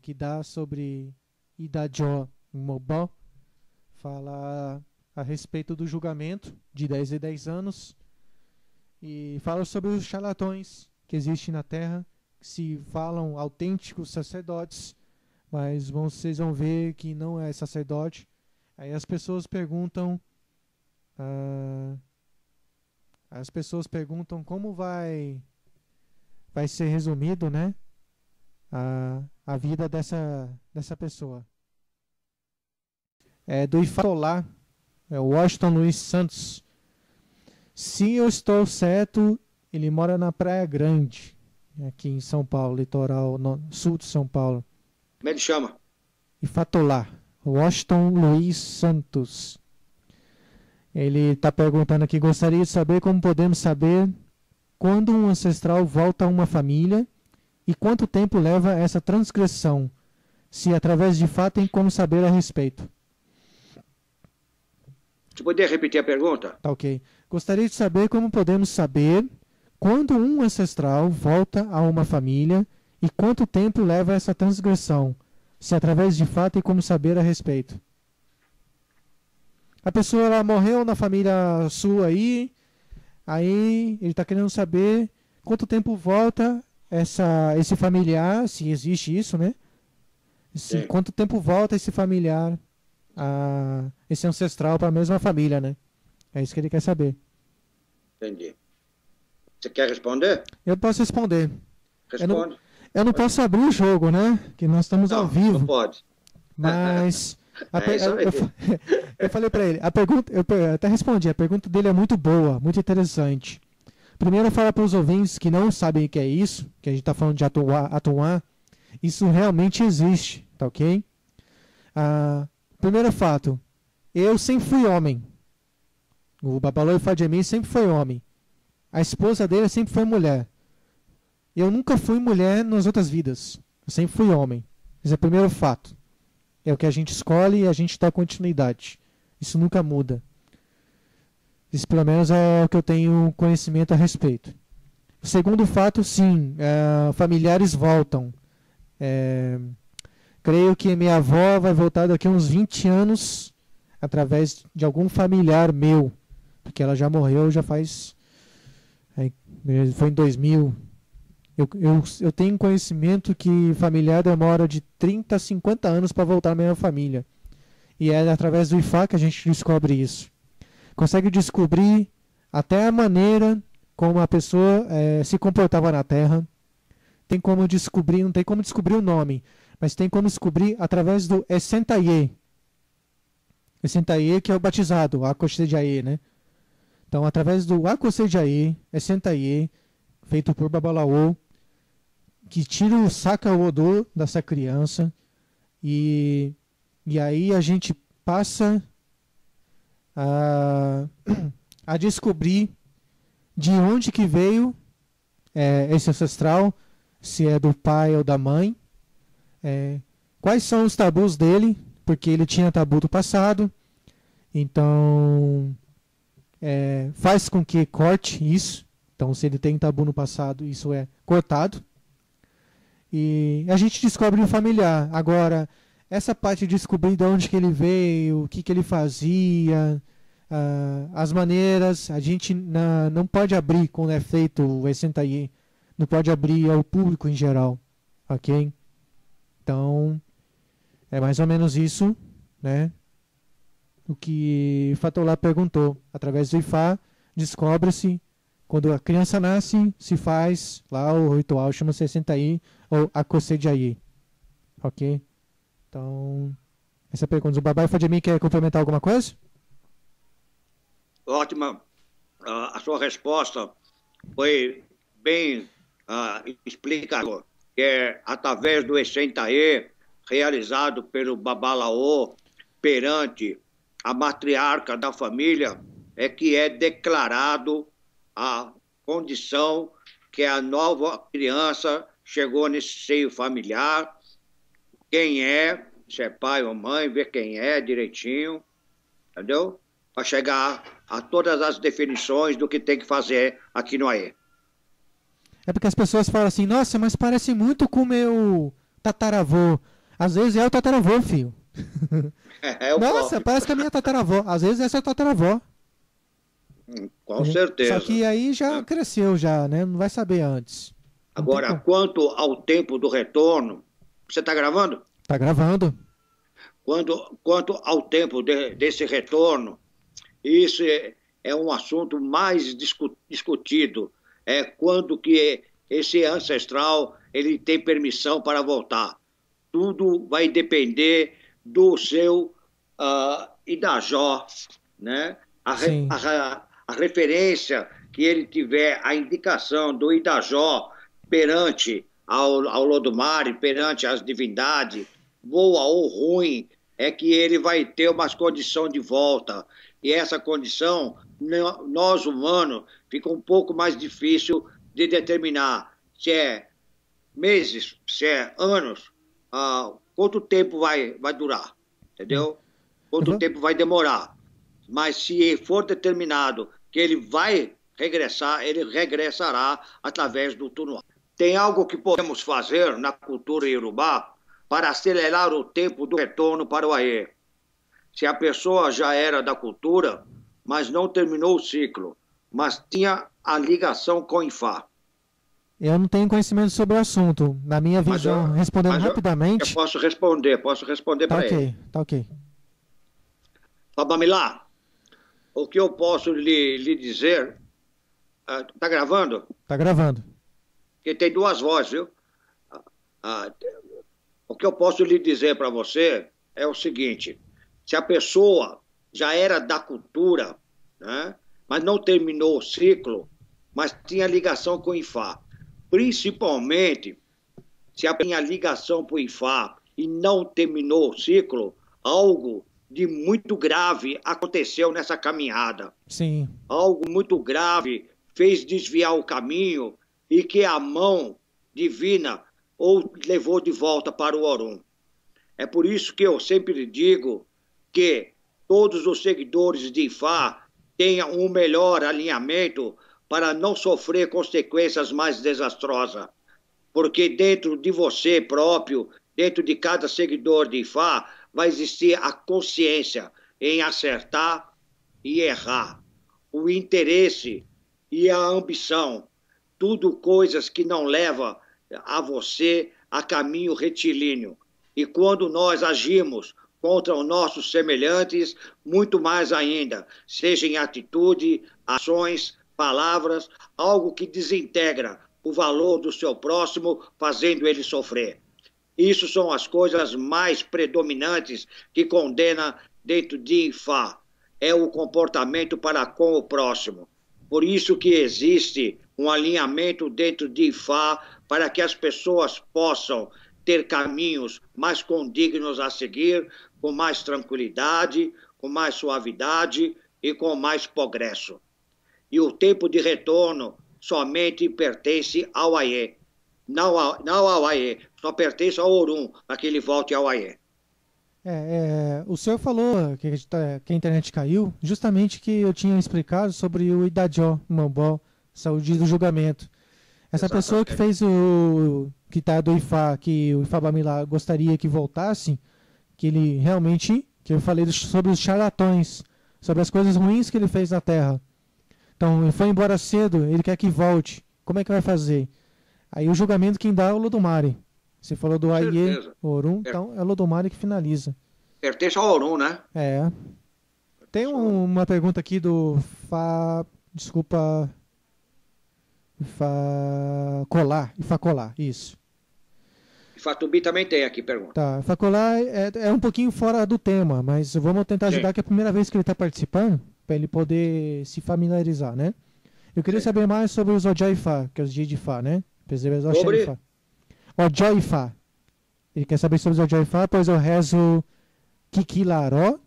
que dá sobre Idajó Mobó, fala a respeito do julgamento de 10 em 10 anos e fala sobre os charlatões que existem na Terra, que se falam autênticos sacerdotes, mas vocês vão ver que não é sacerdote. Aí as pessoas perguntam como vai ser resumido, né, a vida dessa pessoa. Do Ifatolá, o Washington Luiz Santos. Se eu estou certo, ele mora na Praia Grande, aqui em São Paulo, litoral sul de São Paulo. Como ele chama? Ifatolá, Washington Luiz Santos. Ele está perguntando aqui, gostaria de saber como podemos saber quando um ancestral volta a uma família e quanto tempo leva essa transgressão, se através de fato tem como saber a respeito. Você poderia repetir a pergunta? Tá, ok. Gostaria de saber como podemos saber quando um ancestral volta a uma família e quanto tempo leva essa transgressão, se através de fato tem como saber a respeito. A pessoa ela morreu na família sua aí ele está querendo saber quanto tempo volta esse familiar, se existe isso, né? Quanto tempo volta esse familiar, esse ancestral para a mesma família, né? É isso que ele quer saber. Entendi. Você quer responder? Eu posso responder. Responde. Eu não posso abrir o jogo, né? Que nós estamos ao vivo. Não pode. Mas eu falei para ele, eu até respondi, a pergunta dele é muito boa, muito interessante. Primeiro, fala para os ouvintes que não sabem o que é isso, que a gente está falando de atuar, isso realmente existe, tá ok? Primeiro fato, eu sempre fui homem. O Babalô Ifá-Jemi sempre foi homem. A esposa dele sempre foi mulher. Eu nunca fui mulher nas outras vidas. Eu sempre fui homem. Esse é o primeiro fato. É o que a gente escolhe e a gente dá continuidade. Isso nunca muda. Isso pelo menos é o que eu tenho conhecimento a respeito. O segundo fato, sim, familiares voltam. Creio que minha avó vai voltar daqui a uns 20 anos através de algum familiar meu. Porque ela já morreu, já faz... foi em 2000. Eu tenho conhecimento que familiar demora de 30 a 50 anos para voltar à minha família. E é através do Ifá que a gente descobre isso. Consegue descobrir até a maneira como a pessoa se comportava na Terra. Tem como descobrir, não tem como descobrir o nome, mas tem como descobrir através do Essentaye. Essentaye que é o batizado, o Akossejaye, né? Então, através do Akossejaye, Essentaye, feito por Babalaô, que tira o Saka Odô dessa criança, e aí a gente passa a descobrir de onde que veio esse ancestral, se é do pai ou da mãe, quais são os tabus dele, porque ele tinha tabu do passado, então faz com que corte isso. Então, se ele tem tabu no passado, isso é cortado. E a gente descobre o familiar. Agora, essa parte de descobrir de onde que ele veio, o que que ele fazia, as maneiras, a gente não pode abrir quando é feito o SNTI, não pode abrir ao público em geral, ok? Então, é mais ou menos isso, né? O que Fatolá perguntou. Através do IFA, descobre-se, quando a criança nasce, se faz lá o ritual, chama-se SNTI ou Akosediayi, ok? Então, essa pergunta. O Babai Fadimi quer complementar alguma coisa? Ótima. A sua resposta foi bem explicada, que é através do Essentaê, realizado pelo Babalaô perante a matriarca da família, é que é declarado a condição que a nova criança chegou nesse seio familiar, quem é, se é pai ou mãe, ver quem é direitinho, entendeu? Para chegar a todas as definições do que tem que fazer aqui no AE. É porque as pessoas falam assim, nossa, mas parece muito com o meu tataravô. Às vezes é o tataravô, filho. Nossa, próprio. parece que é a minha tataravó. Às vezes essa é a tataravó. Com certeza. Só que aí já cresceu, já, né? Não vai saber antes. Agora, quanto ao tempo do retorno, você está gravando? Tá gravando. Quanto ao tempo desse retorno, isso é um assunto mais discutido. É quando que esse ancestral ele tem permissão para voltar. Tudo vai depender do seu Idajó, né? A referência que ele tiver, a indicação do Idajó perante ao Lodumare, perante as divindades, boa ou ruim, é que ele vai ter uma condição de volta. E essa condição, nós humanos, fica um pouco mais difícil de determinar se é meses, se é anos, quanto tempo vai durar, entendeu? Quanto tempo vai demorar. Mas se for determinado que ele vai regressar, ele regressará através do Tunuá. Tem algo que podemos fazer na cultura iorubá para acelerar o tempo do retorno para o Aê. Se a pessoa já era da cultura, mas não terminou o ciclo, mas tinha a ligação com o Ifá. Eu não tenho conhecimento sobre o assunto. Na minha visão, respondendo rapidamente... Eu posso responder para ele. Tá ok. Babamilá, o que eu posso lhe dizer... Tá gravando? Tá gravando. Porque tem duas vozes, viu? O que eu posso lhe dizer para você é o seguinte: se a pessoa já era da cultura, né, mas não terminou o ciclo, mas tinha ligação com o Ifá, principalmente se a tinha ligação com o Ifá e não terminou o ciclo, algo de muito grave aconteceu nessa caminhada. Sim. Algo muito grave fez desviar o caminho e que a mão divina ou levou de volta para o Orum. É por isso que eu sempre digo que todos os seguidores de Ifá tenham um melhor alinhamento para não sofrer consequências mais desastrosas. Porque dentro de você próprio, dentro de cada seguidor de Ifá, vai existir a consciência em acertar e errar. O interesse e a ambição, tudo coisas que não levam a você a caminho retilíneo. E quando nós agimos contra os nossos semelhantes, muito mais ainda, seja em atitude, ações, palavras, algo que desintegra o valor do seu próximo, fazendo ele sofrer. Isso são as coisas mais predominantes que condena dentro de Ifá. É o comportamento para com o próximo. Por isso que existe um alinhamento dentro de Ifá para que as pessoas possam ter caminhos mais condignos a seguir, com mais tranquilidade, com mais suavidade e com mais progresso. E o tempo de retorno somente pertence ao Aê. Não ao Aê, só pertence ao Orum, para que ele volte ao Aê. O senhor falou que a internet caiu, justamente que eu tinha explicado sobre o Idajó, Mambó, saúde do julgamento. Essa pessoa que fez que está do IFA, que o IFA Bamilá gostaria que voltasse, que ele realmente, que eu falei sobre os charlatões, sobre as coisas ruins que ele fez na Terra. Então, ele foi embora cedo, ele quer que volte. Como é que vai fazer? Aí o julgamento quem dá é o Lodomari. Você falou do Aie, Orum, então é o Lodomari que finaliza. Pertence ao Orum, né? Tem uma pergunta aqui do Ifacolá, isso. Fatubi também tem aqui pergunta. Tá, Ifacolá é um pouquinho fora do tema, mas vamos tentar ajudar, que é a primeira vez que ele está participando, para ele poder se familiarizar, né? Eu queria saber mais sobre os Ojoifá, que é os dias de Fá, né? Sobre? Ojoifá. Ele quer saber sobre os Ojoifá, pois eu rezo Kikilaró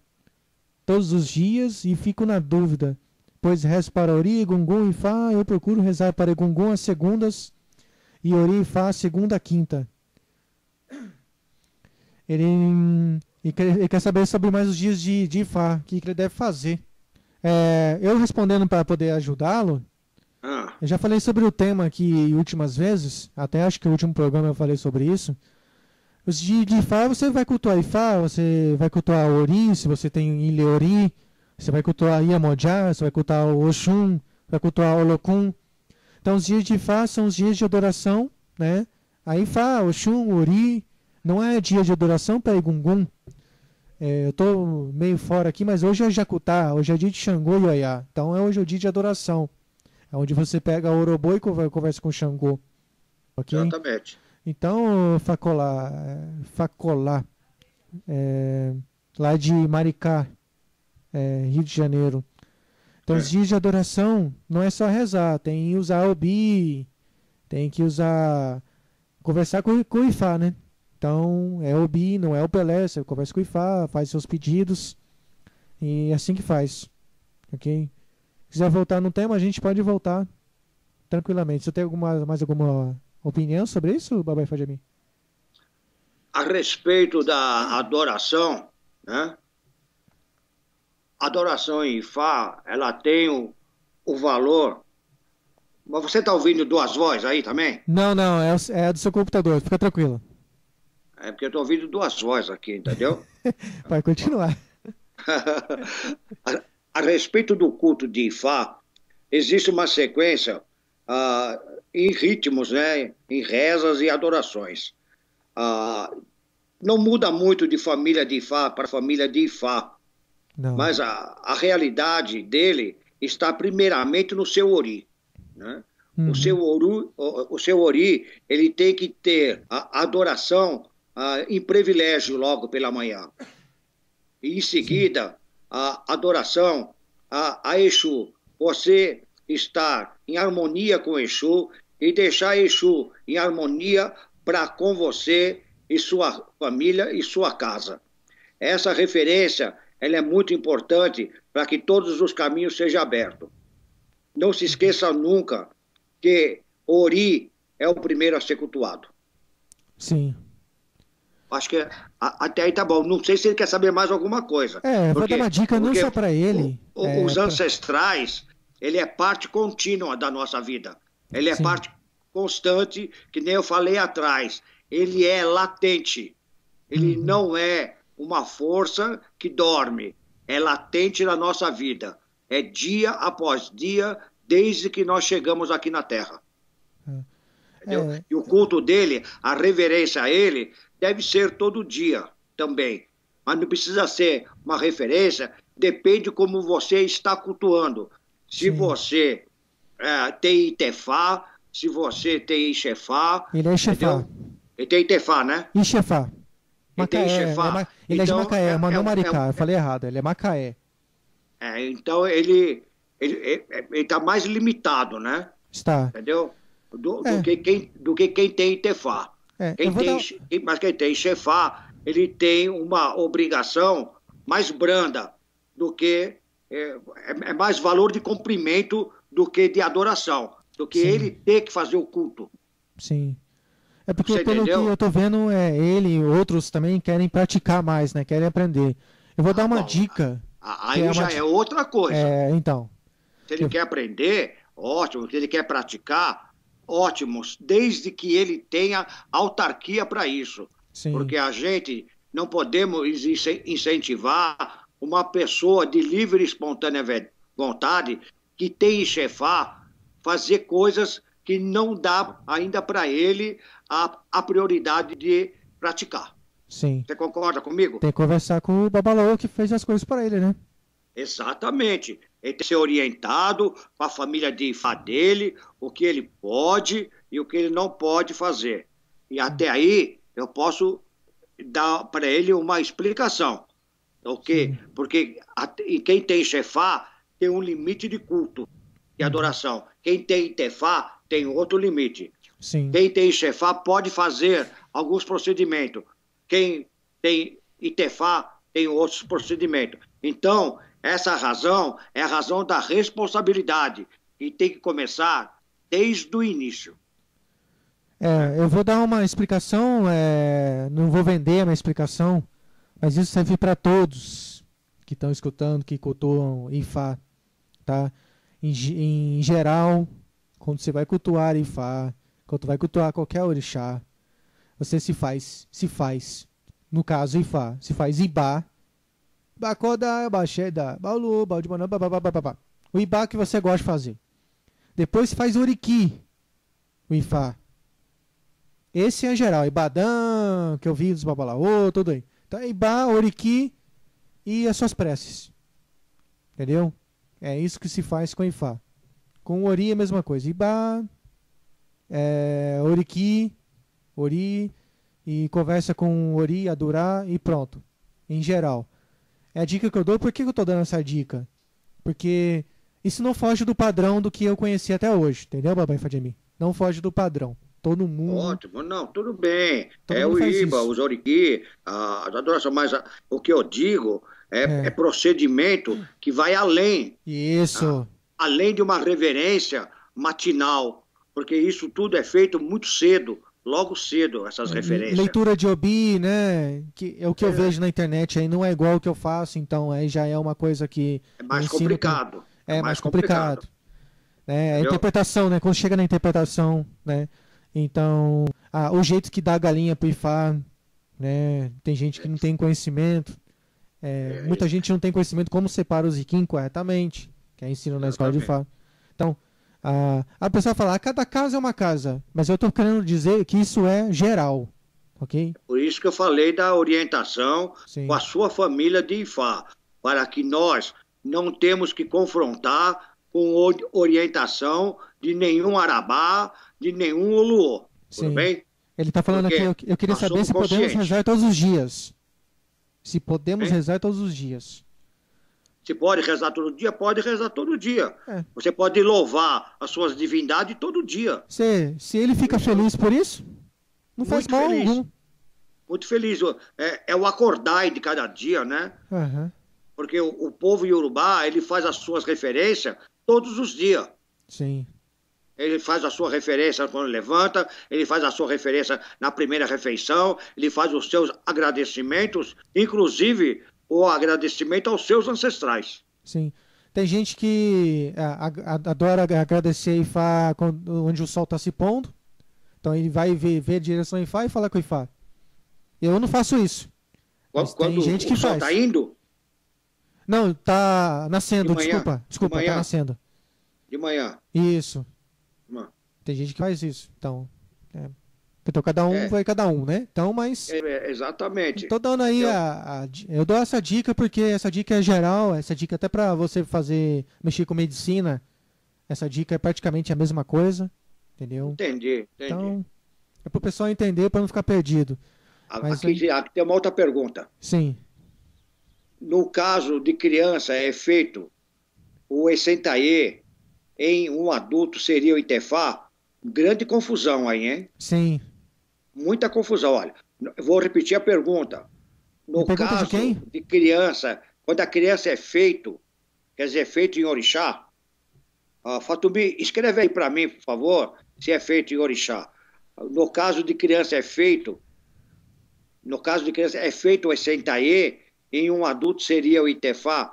todos os dias e fico na dúvida, pois rezo para Ori, Egungun e Fá, eu procuro rezar para Egungun às segundas e Ori e Fá segunda a quinta. Ele quer saber sobre mais os dias de Ifá, o que ele deve fazer. Eu respondendo para poder ajudá-lo, eu já falei sobre o tema aqui últimas vezes, até acho que no último programa eu falei sobre isso. Os dias de Ifá, você vai cultuar Ifá, você vai cultuar Ori, se você tem Ilha Ori, você vai cultuar Iemonjá, você vai cultuar o Oxum, vai cultuar o Olokun. Então os dias de Ifá são os dias de adoração, né? A Ifá, Oxum, Ori, não é dia de adoração para Egungun. Eu estou meio fora aqui, mas hoje é Jacutá, hoje é dia de Xangô e Oiá. Então hoje é o dia de adoração. É onde você pega o Orobô e conversa com o Xangô. Ok? Exatamente. Então, Facolá, lá de Maricá, Rio de Janeiro. Então, os dias de adoração não é só rezar, tem que usar o Bi, tem que conversar com o Ifá, né? Então, é o Bi, não é o Pelé, você conversa com o Ifá, faz seus pedidos, e é assim que faz, ok? Se quiser voltar no tema, a gente pode voltar tranquilamente. Você tem mais alguma opinião sobre isso, Babai Fajami? A respeito da adoração, né? A adoração em Ifá, ela tem o valor. Mas você está ouvindo duas vozes aí também? Não, é a do seu computador, fica tranquilo. É porque eu estou ouvindo duas vozes aqui, entendeu? Vai continuar. A respeito do culto de Ifá, existe uma sequência em ritmos, né? Em rezas e adorações. Não muda muito de família de Ifá para família de Ifá. Não. Mas a realidade dele está primeiramente no seu Ori, né? Uhum. O seu Ori, ele tem que ter a adoração em privilégio logo pela manhã. E em seguida, a adoração a Exu. Você estar em harmonia com Exu e deixar Exu em harmonia para com você e sua família e sua casa. Essa referência ela é muito importante para que todos os caminhos sejam abertos. Não se esqueça nunca que Ori é o primeiro a ser cultuado. Sim. Acho que até aí tá bom. Não sei se ele quer saber mais alguma coisa. Vou dar uma dica não só para ele. Os ancestrais, ele é parte contínua da nossa vida. Ele é parte constante, que nem eu falei atrás. Ele é latente. Ele não é uma força que dorme, é latente na nossa vida, é dia após dia, desde que nós chegamos aqui na Terra. Entendeu? E o culto dele, a reverência a ele, deve ser todo dia também, mas não precisa ser uma referência, depende como você está cultuando. Se você tem Itefá, se você tem Ixefá... Ele é Ixefá. Ele tem Itefá, né? Ixefá. Macaé, ele é de Então, Macaé, não Maricá, eu falei errado, ele é Macaé. Então ele está mais limitado, né? Está. Entendeu? Do que quem tem Itefá. Mas quem tem Ixefá, ele tem uma obrigação mais branda do que... É mais valor de cumprimento do que de adoração, do que ele ter que fazer o culto. Sim. É porque Você pelo que entendeu? eu tô vendo, ele e outros também querem praticar mais, né? Querem aprender. Eu vou dar uma Bom, dica, que aí é uma já é outra coisa. então, Se ele quer aprender, ótimo. Se ele quer praticar, ótimo. Desde que ele tenha autarquia para isso. sim, Porque a gente não podemos incentivar uma pessoa de livre e espontânea vontade que tem em chefar fazer coisas que não dá ainda para ele a prioridade de praticar. sim. Você concorda comigo? Tem que conversar com o Babalaô que fez as coisas para ele, né? Exatamente. Ele tem que ser orientado com a família de Ifá dele, o que ele pode e o que ele não pode fazer. E até aí eu posso dar para ele uma explicação. Ok? Porque quem tem chefá tem um limite de culto e adoração. Quem tem tefá tem outro limite. Sim, Quem tem chefá pode fazer alguns procedimentos. Quem tem itefá tem outros procedimentos. Então, essa razão é a razão da responsabilidade e tem que começar desde o início. eu vou dar uma explicação, não vou vender a minha explicação, mas isso serve para todos que estão escutando, que cultuam Ifá, tá? Em geral, quando você vai cultuar Ifá, quando vai cultuar qualquer orixá, você se faz, no caso Ifá, se faz Ibá, Bacoda, Baxeda, Baulu, Baldibanã, babá. O Ibá que você gosta de fazer. Depois se faz Oriki, o Ifá. Esse é geral, Ibadã, que eu vi dos Babalaô, tudo aí. Então, Ibá, Oriki e as suas preces. Entendeu? É isso que se faz com Ifá. Com Ori é a mesma coisa. Ibá, Oriki, Ori, e conversa com Ori, Adurá e pronto. Em geral. É a dica que eu dou. Por que eu estou dando essa dica? Porque isso não foge do padrão do que eu conheci até hoje. Entendeu, Babai Fadjemi? Não foge do padrão. Todo mundo. Ótimo, não, tudo bem. Todo É mundo o faz IBA, isso. os Oriki, a adoração, mas o que eu digo é procedimento que vai Isso. além de uma reverência matinal, porque isso tudo é feito muito cedo, logo cedo, essas referências. Leitura de Obi, né? Que é o que eu vejo na internet aí, não é igual o que eu faço, então aí já é uma coisa que É mais eu ensino complicado. É mais complicado. A Entendeu? interpretação, né? Quando chega na interpretação, né? Então, o jeito que dá a galinha pro Ifá, né? Tem gente que não tem conhecimento. Muita gente não tem conhecimento como separa o Ziquim corretamente, que é ensino na escola de Ifá. Então, a pessoa fala, cada casa é uma casa, mas eu estou querendo dizer que isso é geral, ok? Por isso que eu falei da orientação Sim. com a sua família de Ifá, para que nós não temos que confrontar com orientação de nenhum Arabá, de nenhum Oluô. Tudo Sim. bem? Ele está falando Porque aqui, eu queria nós saber somos se podemos conscientes. rezar todos os dias. Se podemos Hein? rezar todos os dias. Se pode rezar todo dia, pode rezar todo dia. É. Você pode louvar as suas divindades todo dia. Se ele fica feliz por isso, não faz Muito mal feliz. algum. Muito feliz. É o acordai de cada dia, né? Aham. Porque o povo iorubá, ele faz as suas referências todos os dias. Sim. Ele faz a sua referência quando levanta, ele faz a sua referência na primeira refeição, ele faz os seus agradecimentos, inclusive o agradecimento aos seus ancestrais. Sim. Tem gente que adora agradecer Ifá onde o sol está se pondo. Então ele vai ver a direção Ifá e falar com Ifá. Eu não faço isso. Mas Quando tem gente que o sol faz. está indo, Não, tá nascendo, De manhã. desculpa, De manhã. tá nascendo. de manhã. Isso. Hum. Tem gente que faz isso. Então, então cada um vai cada um, né? Então, mas Exatamente. tô dando aí eu dou essa dica porque essa dica é geral, essa dica até para você mexer com medicina. Essa dica é praticamente a mesma coisa, entendeu? Entendi. Então, é pro pessoal entender para não ficar perdido. Mas Aqui tem uma outra pergunta. Sim. No caso de criança, é feito o Essentaê em um adulto, seria o Itefá? Grande confusão aí, hein? Sim. Muita confusão. Olha, eu vou repetir a pergunta. No Pergunta de caso quem? de criança, quando a criança é feito, quer dizer, feito em orixá, Fatumi, escreve aí para mim, por favor, se é feito em orixá. No caso de criança é feito o SENTA-E, em um adulto seria o ITEFA?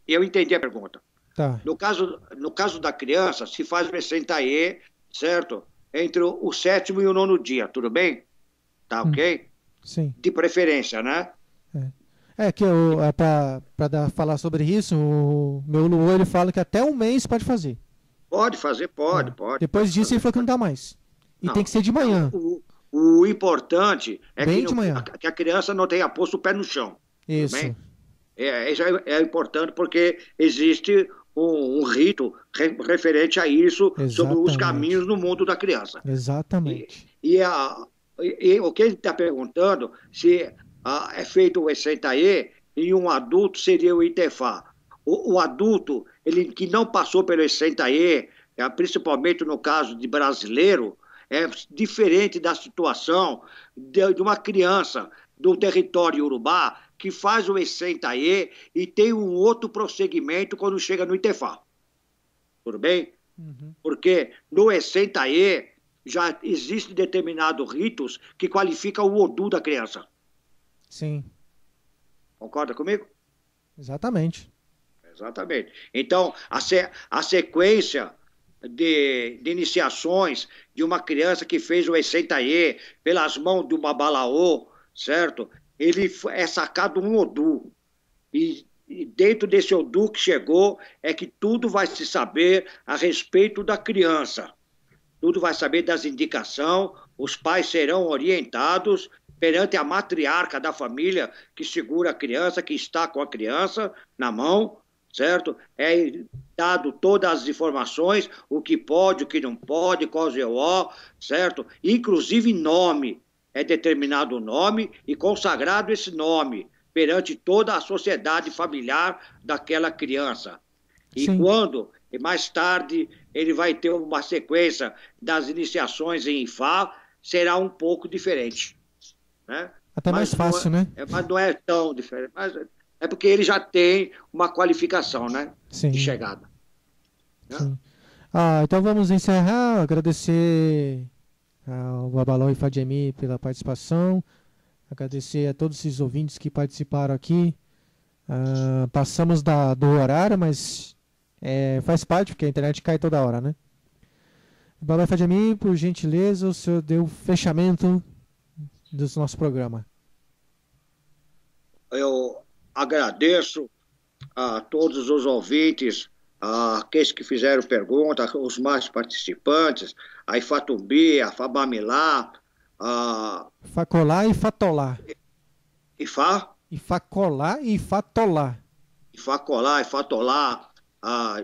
Eu entendi a pergunta. Tá. No caso da criança, se faz o SENTA-E, certo? Entre o 7º e o 9º dia, tudo bem? Tá ok? Sim. De preferência, né? Para falar sobre isso, o meu Luô, ele fala que até um mês pode fazer. Pode fazer, pode. Depois disso ele falou que não dá mais. E tem que ser de manhã. O importante é Bem de manhã. que a criança não tenha posto o pé no chão. Isso. Tudo bem? Isso é importante porque existe um rito referente a isso, sobre os caminhos no mundo da criança. Exatamente. E o que ele está perguntando, se é feito o SENTA-E, e um adulto seria o ITEFA. O adulto, ele que não passou pelo SENTA-E, principalmente no caso de brasileiro, é diferente da situação de uma criança do território Urubá que faz o SENTA-E e tem um outro prosseguimento quando chega no ITEFA. Tudo bem? Uhum. Porque no SENTA-E já existem determinados ritos que qualificam o Odu da criança. Sim. Concorda comigo? Exatamente. Exatamente. Então, a sequência de iniciações de uma criança que fez o SENTA-E pelas mãos de uma Babalaô, certo? Ele é sacado um Odu. E dentro desse Odu que chegou é que tudo vai se saber a respeito da criança. Tudo vai saber das indicações, os pais serão orientados perante a matriarca da família que segura a criança, que está com a criança na mão, certo? É dado todas as informações, o que pode, o que não pode, qual o certo? Inclusive nome. É determinado o nome e consagrado esse nome perante toda a sociedade familiar daquela criança. E Sim. quando, mais tarde, ele vai ter uma sequência das iniciações em Ifá, será um pouco diferente. Né? Até mais fácil, né? Mas não é tão diferente. Mas é porque ele já tem uma qualificação, né? Sim. De chegada. Sim. Então vamos encerrar, agradecer ao Babalaô e Fadiemi pela participação, agradecer a todos esses ouvintes que participaram aqui. Passamos do horário, mas faz parte, porque a internet cai toda hora, né? Babalaô e Fadiemi, por gentileza, o senhor deu o fechamento do nosso programa. Eu agradeço a todos os ouvintes, aqueles que fizeram perguntas, os mais participantes, a Ifatumbi, a Fabamilá, Facolá e Fatolá. Ifacolá e Fatolá. Ifacolá e Fatolá,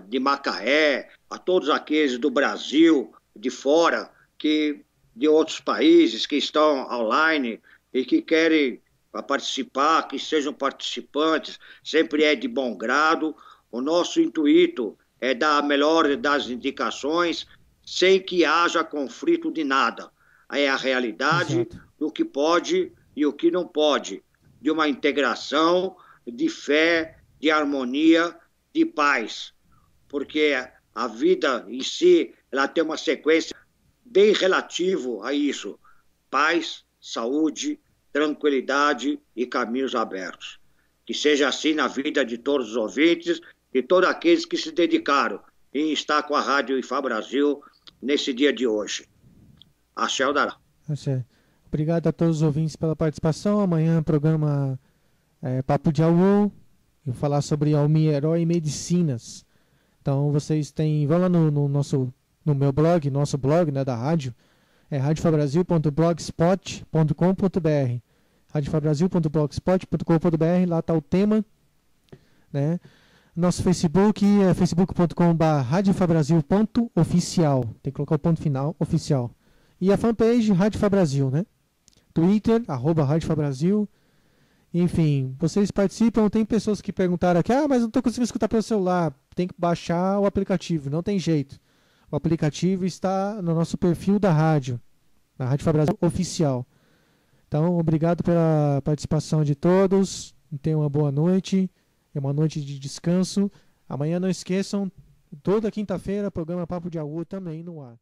de Macaé, a todos aqueles do Brasil, de fora, de outros países que estão online e que querem participar, que sejam participantes, sempre é de bom grado. O nosso intuito é dar a melhor das indicações, sem que haja conflito de nada. É a realidade do que pode e o que não pode, de uma integração, de fé, de harmonia, de paz. Porque a vida em si, ela tem uma sequência bem relativo a isso: paz, saúde, tranquilidade e caminhos abertos. Que seja assim na vida de todos os ouvintes e todos aqueles que se dedicaram em estar com a Rádio Ifá Brasil nesse dia de hoje. Axé Odará. Obrigado a todos os ouvintes pela participação. Amanhã programa Papo de Aú. Eu vou falar sobre Almieró e medicinas. Então vocês vão lá no meu blog, nosso blog, né, da rádio, radiofabrasil.blogspot.com.br, radiofabrasil.blogspot.com.br, lá está o tema, né? Nosso Facebook é facebook.com/radiofabrasil.oficial, tem que colocar o ponto final, oficial. E a fanpage Rádio Fabrasil, né? Twitter, @Rádio Fabrasil. Enfim, vocês participam. Tem pessoas que perguntaram aqui, mas não estou conseguindo escutar pelo celular. Tem que baixar o aplicativo, não tem jeito. O aplicativo está no nosso perfil da rádio, na Rádio Fabrasil Oficial. Então, obrigado pela participação de todos. Tenham uma boa noite. É uma noite de descanso. Amanhã não esqueçam, toda quinta-feira, programa Papo de Aú também no ar.